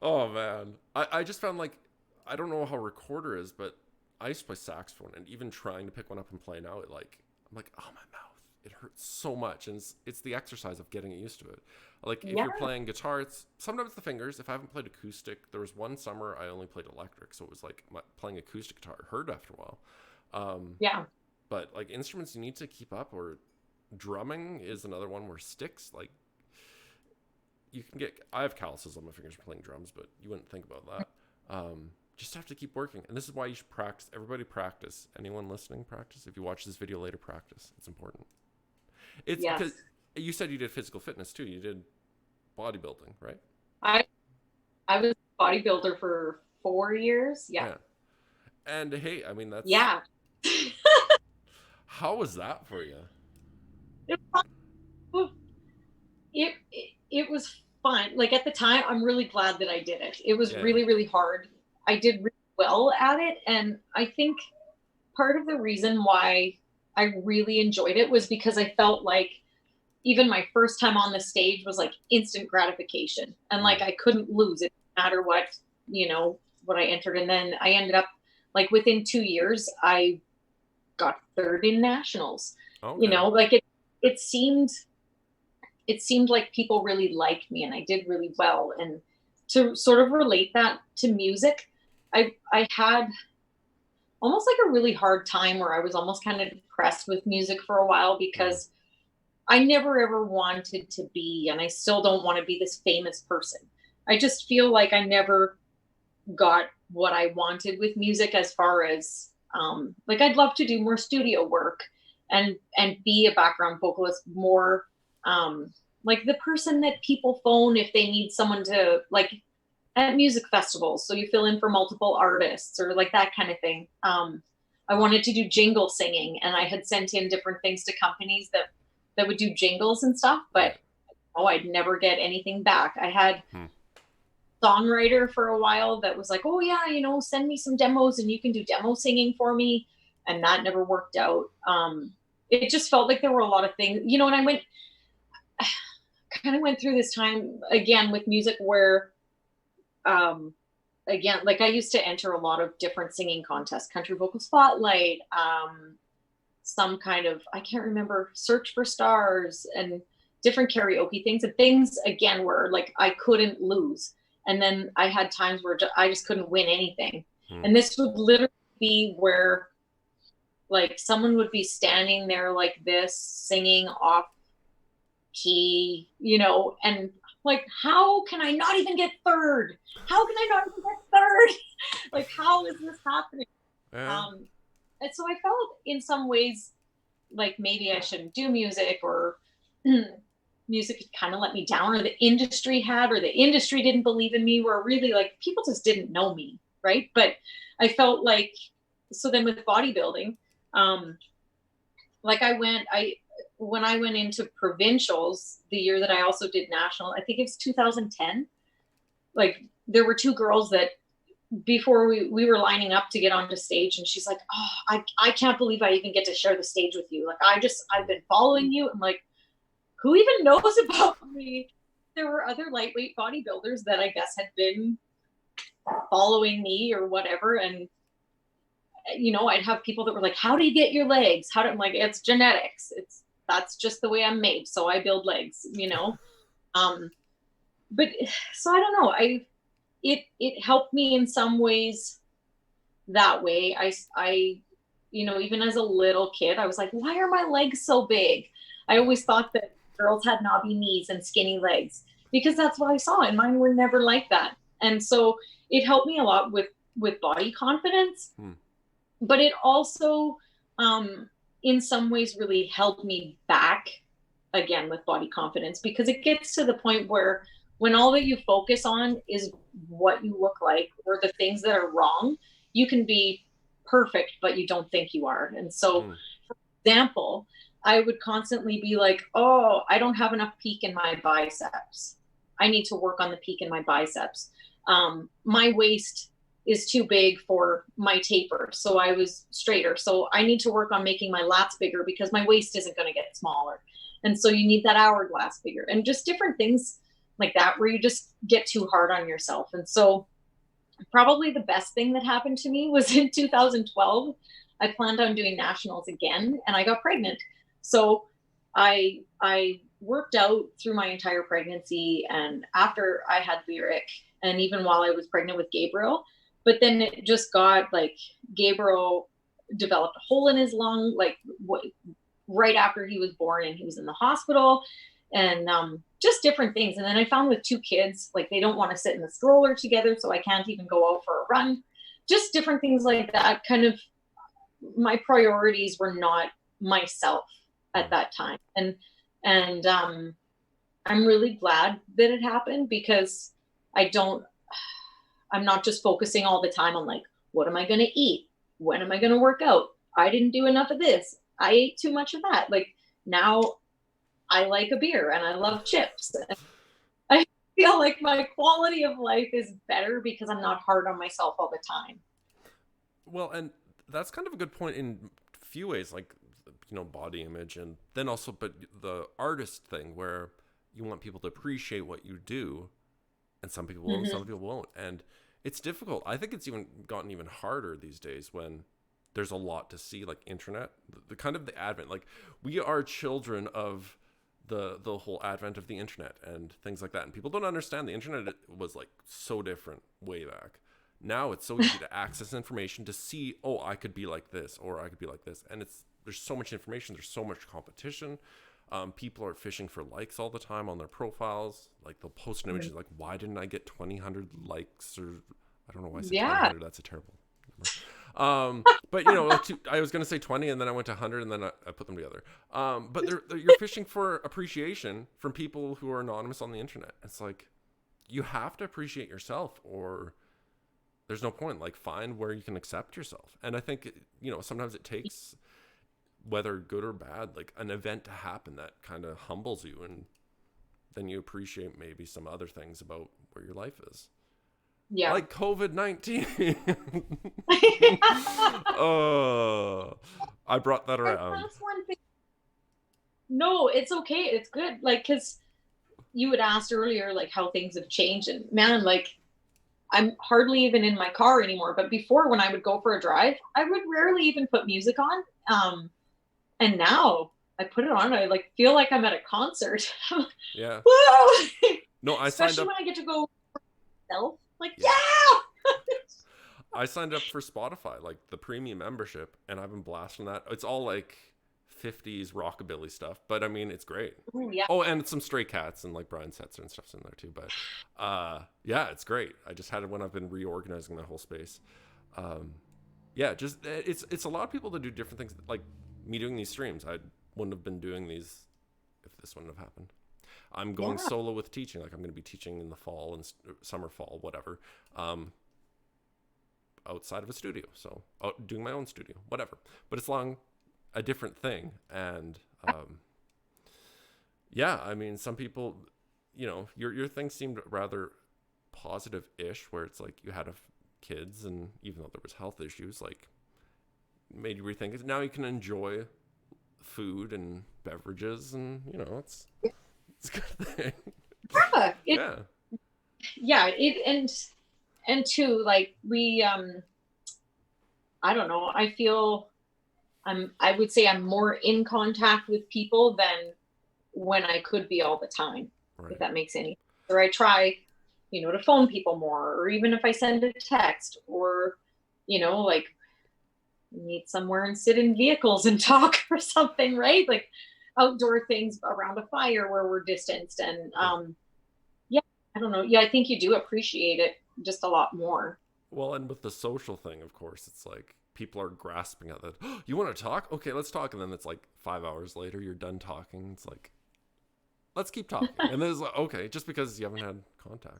[SPEAKER 1] Oh man, I just found, like, I don't know how recorder is, but I used to play saxophone, and even trying to pick one up and play now, I'm like, oh, my mouth. it hurts so much, and it's the exercise of getting used to it. Like if
[SPEAKER 2] Yeah.
[SPEAKER 1] you're playing guitar, it's sometimes the fingers. If I haven't played acoustic, there was one summer I only played electric, so it was like playing acoustic guitar hurt after a while.
[SPEAKER 2] Yeah.
[SPEAKER 1] But like instruments, you need to keep up. Or drumming is another one where sticks, like you can get. I have calluses on my fingers playing drums, but you wouldn't think about that. Just have to keep working, and this is why you should practice. Everybody practice. Anyone listening, practice. If you watch this video later, practice. It's important. It's
[SPEAKER 2] Yes.
[SPEAKER 1] because you said you did physical fitness too. You did bodybuilding, right?
[SPEAKER 2] I I was a bodybuilder for 4 years. Yeah.
[SPEAKER 1] And hey, I mean, that's
[SPEAKER 2] Yeah.
[SPEAKER 1] how was that for you?
[SPEAKER 2] It, it was fun. Like at the time, I'm really glad that I did it. It was
[SPEAKER 1] Yeah.
[SPEAKER 2] really, really hard. I did really well at it. And I think part of the reason why I really enjoyed it was because I felt like even my first time on the stage was like instant gratification. And like I couldn't lose it no matter what, what I entered. And then I ended up like within 2 years, I got third in nationals.
[SPEAKER 1] Okay.
[SPEAKER 2] Like it seemed like people really liked me and I did really well. And to sort of relate that to music, I had almost like a really hard time where I was almost kind of depressed with music for a while because I never ever wanted to be, and I still don't want to be this famous person. I just feel like I never got what I wanted with music as far as like I'd love to do more studio work and be a background vocalist more like the person that people phone if they need someone to like at music festivals. So you fill in for multiple artists or like that kind of thing. I wanted to do jingle singing and I had sent in different things to companies that would do jingles and stuff, but I'd never get anything back. I had songwriter for a while that was like, oh yeah, send me some demos and you can do demo singing for me. And that never worked out. It just felt like there were a lot of things, and I kind of went through this time again with music where, again, like I used to enter a lot of different singing contests, country vocal spotlight, some kind of, I can't remember, search for stars and different karaoke things and things again where like I couldn't lose. And then I had times where I just couldn't win anything. And this would literally be where like someone would be standing there like this singing off key, and like, how can I not even get third? How can I not even get third? Like, how is this happening? And so I felt in some ways like maybe I shouldn't do music or music had kind of let me down or the industry didn't believe in me where really like people just didn't know me. Right. But I felt like, so then with bodybuilding, like when I went into provincials, the year that I also did national, I think it was 2010, like there were two girls that before we were lining up to get onto stage and she's like, oh, I can't believe I even get to share the stage with you. Like, I've been following you. I'm like, who even knows about me? There were other lightweight bodybuilders that I guess had been following me or whatever. And, I'd have people that were like, how do you get your legs? I'm like, it's genetics. That's just the way I'm made. So I build legs, but so I don't know. It helped me in some ways that way. I even as a little kid, I was like, why are my legs so big? I always thought that girls had knobby knees and skinny legs because that's what I saw and mine were never like that. And so it helped me a lot with body confidence, but it also, in some ways really held me back again with body confidence because it gets to the point where when all that you focus on is what you look like or the things that are wrong, you can be perfect, but you don't think you are. And so, for example, I would constantly be like, oh, I don't have enough peak in my biceps. I need to work on the peak in my biceps. My waist is too big for my taper. So I was straighter. So I need to work on making my lats bigger because my waist isn't going to get smaller. And so you need that hourglass bigger and just different things like that where you just get too hard on yourself. And so probably the best thing that happened to me was in 2012, I planned on doing nationals again and I got pregnant. So I worked out through my entire pregnancy and after I had Lyric, and even while I was pregnant with Gabriel. But then it just got like Gabriel developed a hole in his lung, like right after he was born, and he was in the hospital, and just different things. And then I found with two kids, like they don't want to sit in the stroller together, so I can't even go out for a run. Just different things like that. Kind of my priorities were not myself at that time, and I'm really glad that it happened because I don't. I'm not just focusing all the time on like, what am I going to eat? When am I going to work out? I didn't do enough of this. I ate too much of that. Like now I like a beer and I love chips. I feel like my quality of life is better because I'm not hard on myself all the time.
[SPEAKER 1] Well, and that's kind of a good point in a few ways, like, body image, and then also, but the artist thing where you want people to appreciate what you do, and some people will, and some people won't. And it's difficult. I think it's even gotten even harder these days when there's a lot to see, like internet, the kind of the advent, like we are children of the whole advent of the internet and things like that. And people don't understand the internet was like so different way back. Now it's so easy to access information to see, oh, I could be like this or I could be like this. And there's so much information. There's so much competition. People are fishing for likes all the time on their profiles. Like they'll post an image like, why didn't I get 2,000 likes? Or I don't know why I said 2,000. That's a terrible number. But I was going to say 20 and then I went to 100 and then I put them together. But you're fishing for appreciation from people who are anonymous on the internet. It's like, you have to appreciate yourself or there's no point. Like find where you can accept yourself. And I think, sometimes it takes, whether good or bad, like an event to happen that kind of humbles you, and then you appreciate maybe some other things about where your life is. Yeah. Like COVID-19. Oh, I brought that around. That's one thing.
[SPEAKER 2] No, it's okay. It's good. Like, cause you had asked earlier, like how things have changed, and man, like I'm hardly even in my car anymore. But before, when I would go for a drive, I would rarely even put music on. And now I put it on, I like feel like I'm at a concert.
[SPEAKER 1] Yeah.
[SPEAKER 2] Whoa!
[SPEAKER 1] No, I signed up.
[SPEAKER 2] Especially when I get to go myself. Like, yeah!
[SPEAKER 1] I signed up for Spotify, like the premium membership, and I've been blasting that. It's all like 50s rockabilly stuff, but I mean, it's great.
[SPEAKER 2] Ooh, yeah.
[SPEAKER 1] Oh, and some Stray Cats and like Brian Setzer and stuff's in there too. But yeah, it's great. I just had it when I've been reorganizing that whole space. Yeah, just it's a lot of people that do different things. Like me doing these streams, I wouldn't have been doing these if this wouldn't have happened. I'm going solo with teaching. Like I'm going to be teaching in the fall and summer, fall, whatever, outside of a studio. So doing my own studio, whatever. But it's a different thing. And yeah, I mean, some people, your thing seemed rather positive-ish, where it's like you had kids, and even though there was health issues, like made you rethink it. Now you can enjoy food and beverages, and it's a good thing.
[SPEAKER 2] Yeah. And too, like we I don't know, I feel I would say I'm more in contact with people than when I could be all the time, right. If that makes any sense. Or I try, to phone people more, or even if I send a text, or like meet somewhere and sit in vehicles and talk or something, right? Like outdoor things around a fire where we're distanced. And yeah, I don't know. Yeah, I think you do appreciate it just a lot more.
[SPEAKER 1] Well, and with the social thing, of course, it's like people are grasping at that. Oh, you want to talk? Okay, let's talk. And then it's like 5 hours later, you're done talking. It's like, let's keep talking. And then it's like, okay, just because you haven't had contact.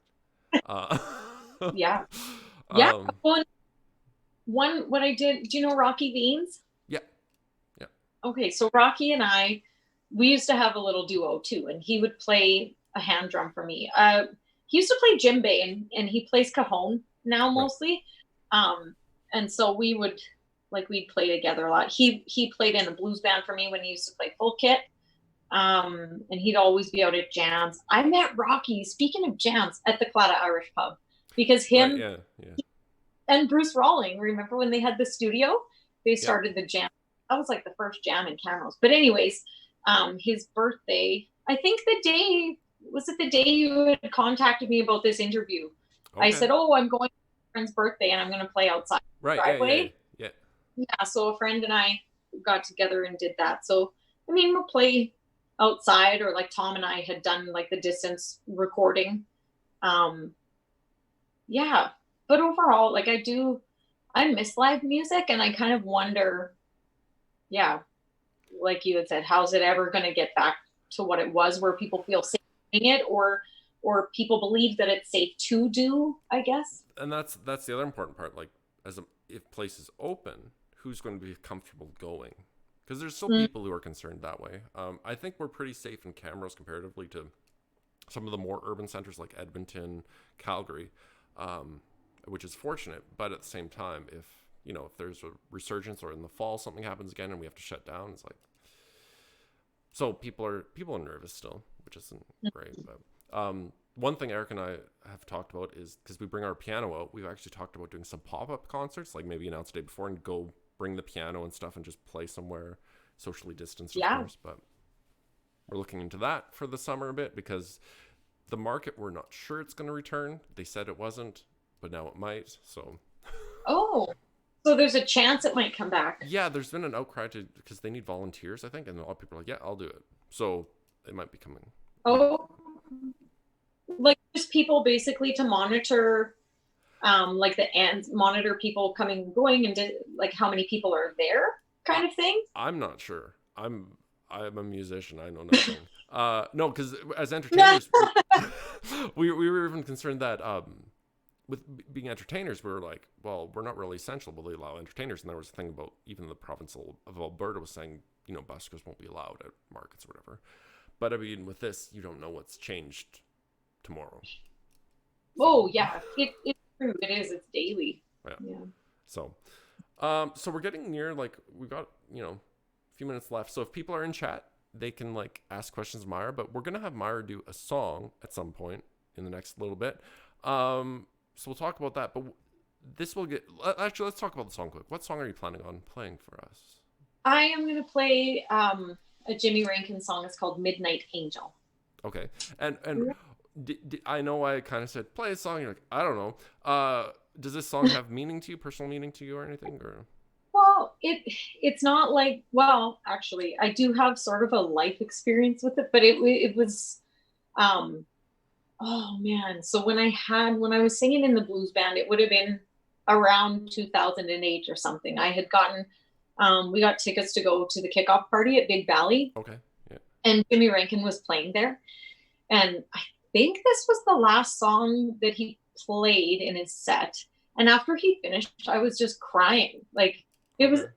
[SPEAKER 2] Yeah. What I did, do you know Rocky Beans?
[SPEAKER 1] Yeah.
[SPEAKER 2] Okay, so Rocky and we used to have a little duo too, and he would play a hand drum for me. He used to play djembe, and he plays cajon now mostly. Right. And so we'd play together a lot. He played in a blues band for me when he used to play full kit. And he'd always be out at jams. I met Rocky, speaking of jams, at the Claddagh Irish Pub, because him and Bruce Rawling, remember when they had the studio? They started the jam. That was like the first jam in Camrose. But anyways, his birthday. I think the day was it the day you had contacted me about this interview. I
[SPEAKER 1] Okay.
[SPEAKER 2] said, "Oh, I'm going to a friend's birthday and I'm going to play outside the
[SPEAKER 1] Right. Yeah. Yeah.
[SPEAKER 2] driveway."
[SPEAKER 1] Yeah.
[SPEAKER 2] Yeah, so a friend and I got together and did that. So I mean, we'll play outside, or like Tom and I had done like the distance recording. Um, yeah, but overall, like I miss live music, and I kind of wonder, yeah, like you had said, how's it ever going to get back to what it was, where people feel safe doing it, or people believe that it's safe to do, I guess.
[SPEAKER 1] And that's the other important part. Like, if place is open, who's going to be comfortable going? Because there's still
[SPEAKER 2] Mm,
[SPEAKER 1] people who are concerned that way. I think we're pretty safe in cameras comparatively to some of the more urban centers like Edmonton, Calgary, um, which is fortunate. But at the same time, if there's a resurgence, or in the fall something happens again and we have to shut down, it's like, so people are nervous still, which isn't great. But one thing Eric and I have talked about is, because we bring our piano out, we've actually talked about doing some pop-up concerts, like maybe announce the day before and go bring the piano and stuff and just play somewhere socially distanced, of
[SPEAKER 2] yeah.
[SPEAKER 1] course. But we're looking into that for the summer a bit, because the market, we're not sure it's going to return. They said it wasn't, but now it might. So
[SPEAKER 2] Oh, so there's a chance it might come back.
[SPEAKER 1] yeah, there's been an outcry because they need volunteers, I think, and a lot of people are like, yeah, I'll do it. So it might be coming. We
[SPEAKER 2] Oh, like just people basically to monitor, like the ends, monitor people coming and going, and like how many people are there,
[SPEAKER 1] I,
[SPEAKER 2] kind of thing.
[SPEAKER 1] I'm not sure. I'm a musician. I know nothing. No, because as
[SPEAKER 2] No.
[SPEAKER 1] entertainers, we were even concerned that with being entertainers, we were like, well, we're not really essential, but they allow entertainers. And there was a thing about, even the province of Alberta was saying, buskers won't be allowed at markets or whatever. But I mean, with this, you don't know what's changed tomorrow. So
[SPEAKER 2] Oh yeah, it's true. It is. It's daily.
[SPEAKER 1] yeah.
[SPEAKER 2] Yeah.
[SPEAKER 1] So so we're getting near, like, we've got, a few minutes left. So if people are in chat, they can like ask questions of Myra, but we're gonna have Myra do a song at some point in the next little bit. So we'll talk about that. But this will get, actually, let's talk about the song quick. What song are you planning on playing for us?
[SPEAKER 2] I am going to play a Jimmy Rankin song. It's called Midnight Angel.
[SPEAKER 1] Okay. And I know I kind of said play a song. You're like, I don't know. Does this song have meaning to you, personal meaning to you, or anything? Or
[SPEAKER 2] Well, it's not like, well, actually, I do have sort of a life experience with it, but it was um oh man. So when I was singing in the blues band, it would have been around 2008 or something. I had gotten we got tickets to go to the kickoff party at Big Valley,
[SPEAKER 1] okay, yeah,
[SPEAKER 2] and Jimmy Rankin was playing there. And I think this was the last song that he played in his set. And after he finished, I was just crying. Like it was,
[SPEAKER 1] okay,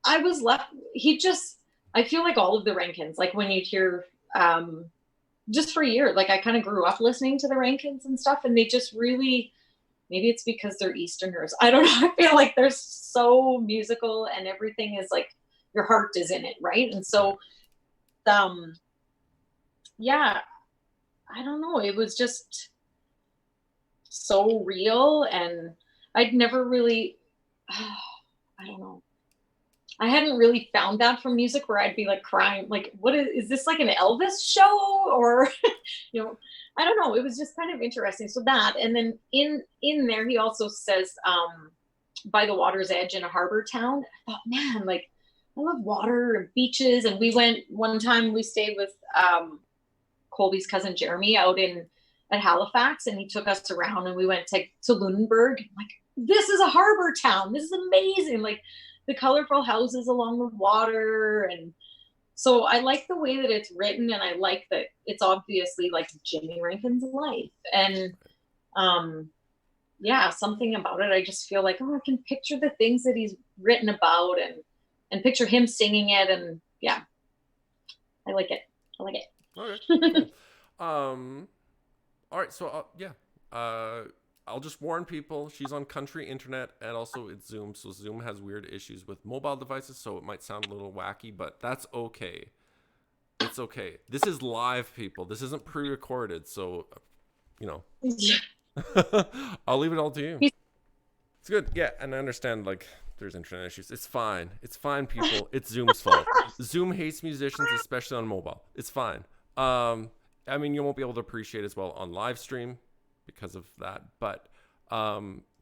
[SPEAKER 2] I was left. He just, I feel like all of the Rankins, like when you'd hear, just for years, like I kind of grew up listening to the Rankins and stuff, and they just really, maybe it's because they're Easterners. I don't know. I feel like they're so musical, and everything is like your heart is in it, right? And
[SPEAKER 1] right.
[SPEAKER 2] so, yeah, I don't know. It was just so real, and I'd never really, I don't know. I hadn't really found that from music where I'd be like crying, like, what is this, like an Elvis show, or, you know, I don't know. It was just kind of interesting. So that, and then in there, he also says, by the water's edge in a harbor town. I thought, man, like, I love water and beaches. And we went one time. We stayed with Colby's cousin Jeremy out in at Halifax, and he took us around, and we went to Lunenburg. I'm like, this is a harbor town. This is amazing. Like the colorful houses along the water. And so I like the way that it's written, and I like that it's obviously like Jimmy Rankin's life. And yeah, something about it. I just feel like, oh, I can picture the things that he's written about, and picture him singing it. And yeah, I like it. I like
[SPEAKER 1] Okay,
[SPEAKER 2] it.
[SPEAKER 1] cool. All right, so yeah, I'll just warn people. She's on country internet, and also it's Zoom, so Zoom has weird issues with mobile devices, so it might sound a little wacky, but that's okay. It's okay. This is live, people. This isn't pre-recorded, so you know. I'll leave it all to you. It's good, yeah, and I understand, like, there's internet issues. It's fine. It's fine, people. It's Zoom's fault. Zoom hates musicians, especially on mobile. It's fine. I mean, you won't be able to appreciate as well on live stream because of that. But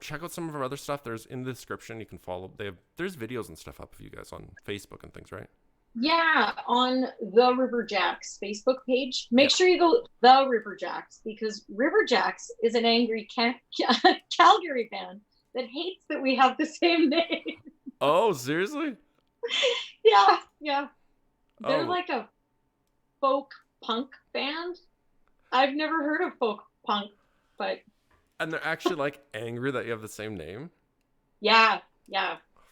[SPEAKER 1] check out some of our other stuff. There's in the description. You can follow. There's videos and stuff up for you guys on Facebook and things, right?
[SPEAKER 2] Yeah, on the Riverjacks Facebook page. Make sure you go the Riverjacks, because Riverjacks is an angry Calgary band that hates that we have the same name.
[SPEAKER 1] Oh, seriously?
[SPEAKER 2] Yeah. They're like a folk punk band. I've never heard of folk punk, but...
[SPEAKER 1] And they're actually like angry that you have the same name?
[SPEAKER 2] Yeah.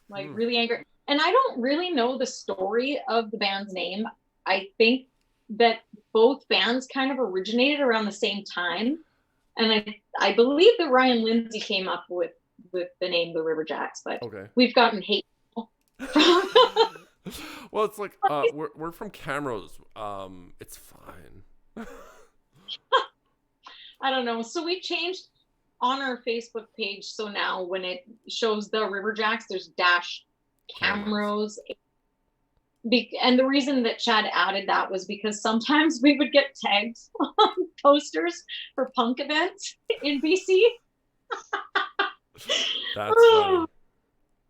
[SPEAKER 2] Like really angry. And I don't really know the story of the band's name. I think that both bands kind of originated around the same time. And I believe that Ryan Lindsay came up with the name the Riverjacks, but we've gotten hate.
[SPEAKER 1] Well, it's like we're from Camrose. It's fine.
[SPEAKER 2] I don't know. So we changed on our Facebook page. So now when it shows the Riverjacks, there's dash Camrose. And the reason that Chad added that was because sometimes we would get tagged on posters for punk events in BC.
[SPEAKER 1] That's funny.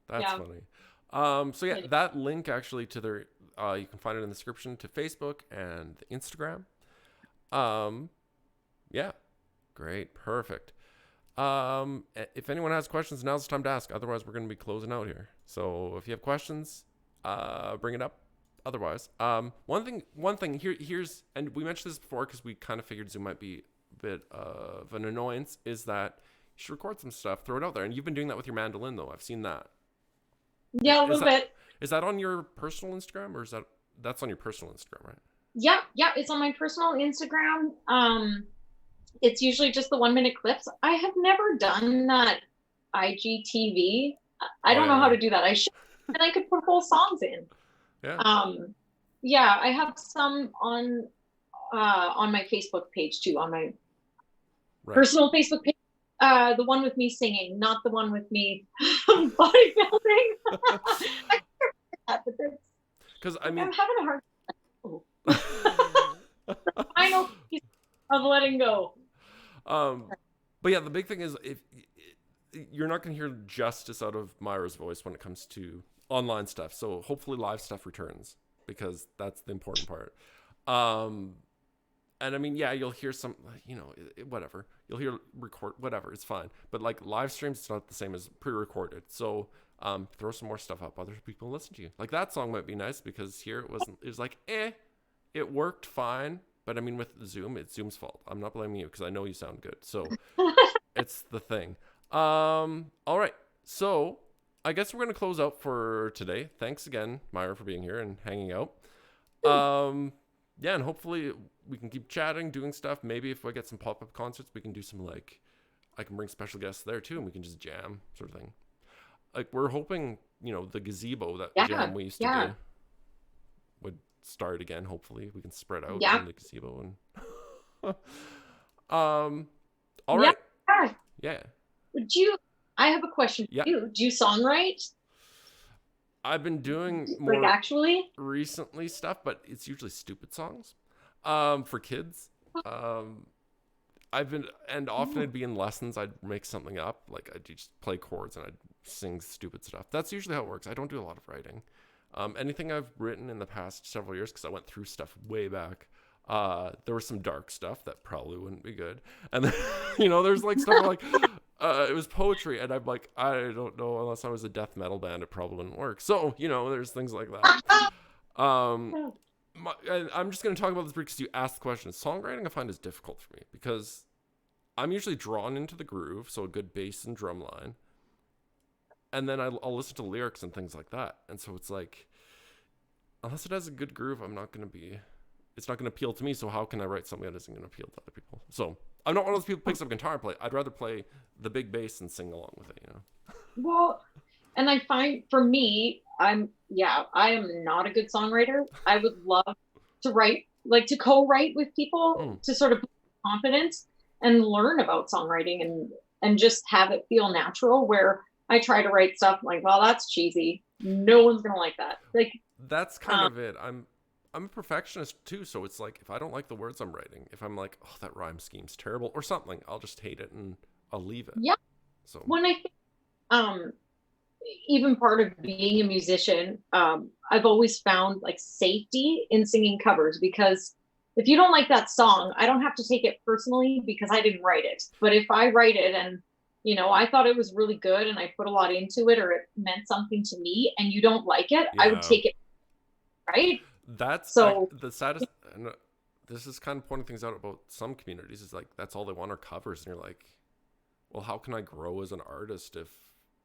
[SPEAKER 1] That's funny. So yeah, that link actually to their you can find it in the description to Facebook and Instagram. Yeah, great, perfect. If anyone has questions, now's the time to ask. Otherwise, we're going to be closing out here. So if you have questions, bring it up. Otherwise, one thing here's, and we mentioned this before because we kind of figured Zoom might be a bit of an annoyance, is that you should record some stuff, throw it out there. And you've been doing that with your mandolin, though. I've seen that.
[SPEAKER 2] Yeah, a little bit.
[SPEAKER 1] Is that on your personal Instagram, or that's on your personal Instagram, right?
[SPEAKER 2] Yeah, it's on my personal Instagram. It's usually just the 1-minute clips. I have never done that IGTV. I don't know how to do that. I should, and I could put whole songs in. Yeah. I have some on my Facebook page too, on my personal Facebook page. The one with me singing, not the one with me bodybuilding. Because I mean, I'm having a hard time. Final piece of letting go.
[SPEAKER 1] But yeah, the big thing is if you're not going to hear justice out of Myra's voice when it comes to online stuff. So hopefully live stuff returns, because that's the important part. And I mean, yeah, you'll hear some, whatever. You'll hear record, whatever, it's fine. But like live streams, it's not the same as pre-recorded. So throw some more stuff up. Other people listen to you. Like that song might be nice because here it was like, it worked fine. But I mean, with Zoom, it's Zoom's fault. I'm not blaming you because I know you sound good. So it's the thing. All right. So I guess we're going to close out for today. Thanks again, Myra, for being here and hanging out. Yeah, and hopefully we can keep chatting, doing stuff. Maybe if I get some pop-up concerts, we can do some I can bring special guests there too, and we can just jam, sort of thing. Like we're hoping, the gazebo, that jam we used to do, would start again. Hopefully we can spread out in the gazebo and. All right. Yeah.
[SPEAKER 2] I have a question for you. Do you songwrite?
[SPEAKER 1] I've been doing more recently stuff, but it's usually stupid songs for kids. Often it'd be in lessons. I'd make something up, like I'd just play chords and I'd sing stupid stuff. That's usually how it works. I don't do a lot of writing. Anything I've written in the past several years, because I went through stuff way back, there was some dark stuff that probably wouldn't be good. And then, there's like stuff like, it was poetry. And I'm like, I don't know, unless I was a death metal band, it probably wouldn't work. So, there's things like that. I'm just going to talk about this because you asked the question. Songwriting I find is difficult for me because I'm usually drawn into the groove. So a good bass and drum line. And then I'll listen to lyrics and things like that. And so it's like, unless it has a good groove, it's not going to appeal to me. So how can I write something that isn't going to appeal to other people? So I'm not one of those people who picks up a guitar and play. I'd rather play the big bass and sing along with it,
[SPEAKER 2] Well, and I find for me, I am not a good songwriter. I would love to write, to co-write with people to sort of build confidence and learn about songwriting and just have it feel natural, where I try to write stuff like, well, that's cheesy. No one's gonna like that. Like,
[SPEAKER 1] That's kind of it. I'm a perfectionist too, so it's like if I don't like the words I'm writing, if I'm like, oh, that rhyme scheme's terrible or something, I'll just hate it and I'll leave it.
[SPEAKER 2] yeah.
[SPEAKER 1] So
[SPEAKER 2] When I think, even part of being a musician, I've always found like safety in singing covers, because if you don't like that song, I don't have to take it personally because I didn't write it. But if I write it and, I thought it was really good and I put a lot into it, or it meant something to me, and you don't like it, I would
[SPEAKER 1] yeah,
[SPEAKER 2] take it, right?
[SPEAKER 1] that's
[SPEAKER 2] So
[SPEAKER 1] the saddest. And this is kind of pointing things out about some communities. Is like that's all they want are covers, and you're like, well, how can I grow as an artist if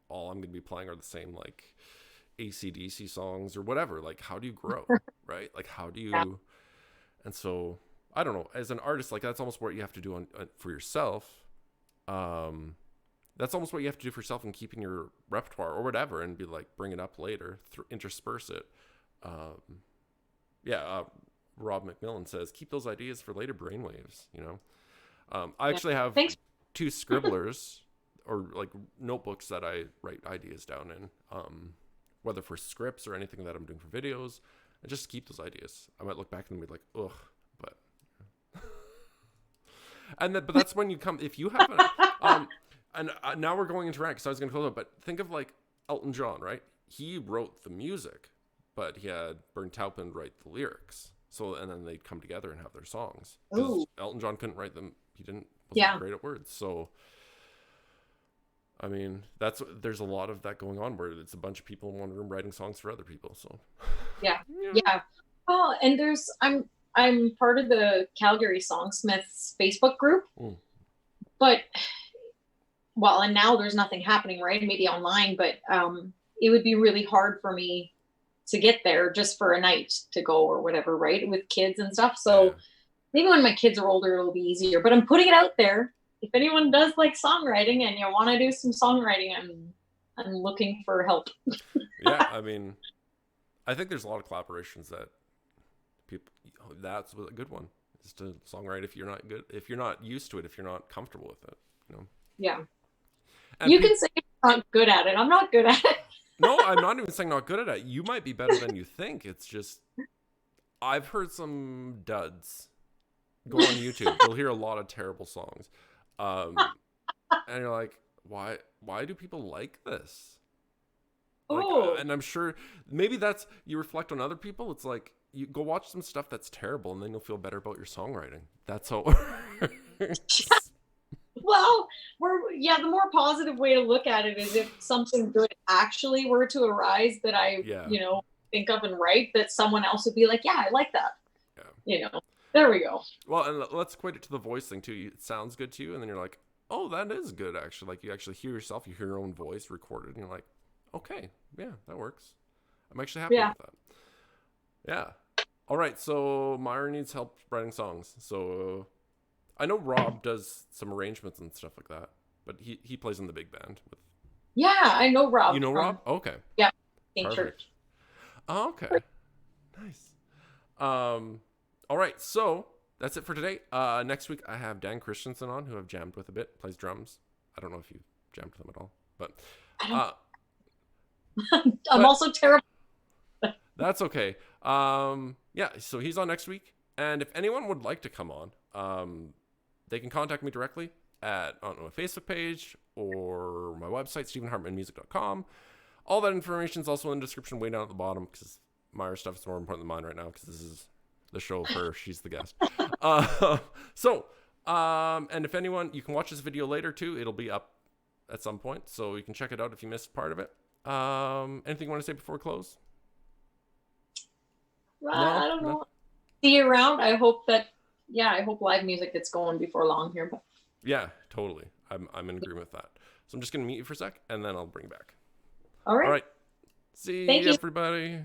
[SPEAKER 1] all I'm going to be playing are the same like AC/DC songs or whatever? Like, how do you grow, right? Like, how do
[SPEAKER 2] yeah,
[SPEAKER 1] you? And so I don't know. As an artist, like that's almost what you have to do for yourself. That's almost what you have to do for yourself in keeping your repertoire or whatever, and be like bring it up later, intersperse it. Yeah. Rob McMillan says keep those ideas for later brainwaves. I
[SPEAKER 2] yeah.
[SPEAKER 1] actually have
[SPEAKER 2] Thanks.
[SPEAKER 1] 2 scribblers or like notebooks that I write ideas down in, whether for scripts or anything that I'm doing for videos. And just keep those ideas. I might look back and be like, ugh, but but that's when you come if you haven't. And now we're going into rank, so I was going to close up. But think of like Elton John, right? He wrote the music, but he had Bernd Taupin write the lyrics. So and then they'd come together and have their songs. Because Elton John couldn't write them. He wasn't great at words. So I mean, there's a lot of that going on where it's a bunch of people in one room writing songs for other people. So
[SPEAKER 2] Yeah. Yeah. Oh, and I'm part of the Calgary Songsmiths Facebook group. But and now there's nothing happening, right? Maybe online, but it would be really hard for me to get there just for a night to go or whatever, right? With kids and stuff. So maybe when my kids are older, it'll be easier, but I'm putting it out there. If anyone does like songwriting and you want to do some songwriting, I'm looking for help.
[SPEAKER 1] Yeah. I mean, I think there's a lot of collaborations that people, that's a good one, is to songwrite if you're not good, if you're not used to it, if you're not comfortable with it,
[SPEAKER 2] Yeah.
[SPEAKER 1] And
[SPEAKER 2] you can say I'm not good at it. I'm not good at it.
[SPEAKER 1] No, I'm not even saying not good at it. You might be better than you think. It's just, I've heard some duds. Go on YouTube. You'll hear a lot of terrible songs. And you're like, why do people like this? Like, and I'm sure maybe that's, you reflect on other people. It's like, you go watch some stuff that's terrible and then you'll feel better about your songwriting. That's how it works.
[SPEAKER 2] Well, the more positive way to look at it is if something good actually were to arise that I, think of and write, that someone else would be like, yeah, I like that. Yeah. There we go.
[SPEAKER 1] Well, and let's equate it to the voice thing too. It sounds good to you, and then you're like, oh, that is good actually. Like you actually hear yourself, you hear your own voice recorded, and you're like, okay, yeah, that works. I'm actually happy with that. Yeah. All right, so Myra needs help writing songs. So I know Rob does some arrangements and stuff like that, but he plays in the big band.
[SPEAKER 2] Yeah, I know Rob.
[SPEAKER 1] You know Rob? Okay.
[SPEAKER 2] Yeah.
[SPEAKER 1] Perfect. Oh, okay. Nice. All right, so that's it for today. Next week I have Dan Christensen on, who I've jammed with a bit, plays drums. I don't know if you jammed with him at all, but
[SPEAKER 2] I'm also terrible.
[SPEAKER 1] That's okay. Yeah, so he's on next week, and if anyone would like to come on, they can contact me directly at my Facebook page or my website, stephenhartmanmusic.com. All that information is also in the description way down at the bottom, because Myra's stuff is more important than mine right now, because this is the show of her. She's the guest. And if anyone, you can watch this video later too. It'll be up at some point, so you can check it out if you missed part of it. Anything you want to say before we close?
[SPEAKER 2] I don't know. See you around. I hope live music gets going before long here. But
[SPEAKER 1] yeah, totally. I'm in agreement with that. So I'm just going to meet you for a sec, and then I'll bring you back.
[SPEAKER 2] All right.
[SPEAKER 1] See you, everybody.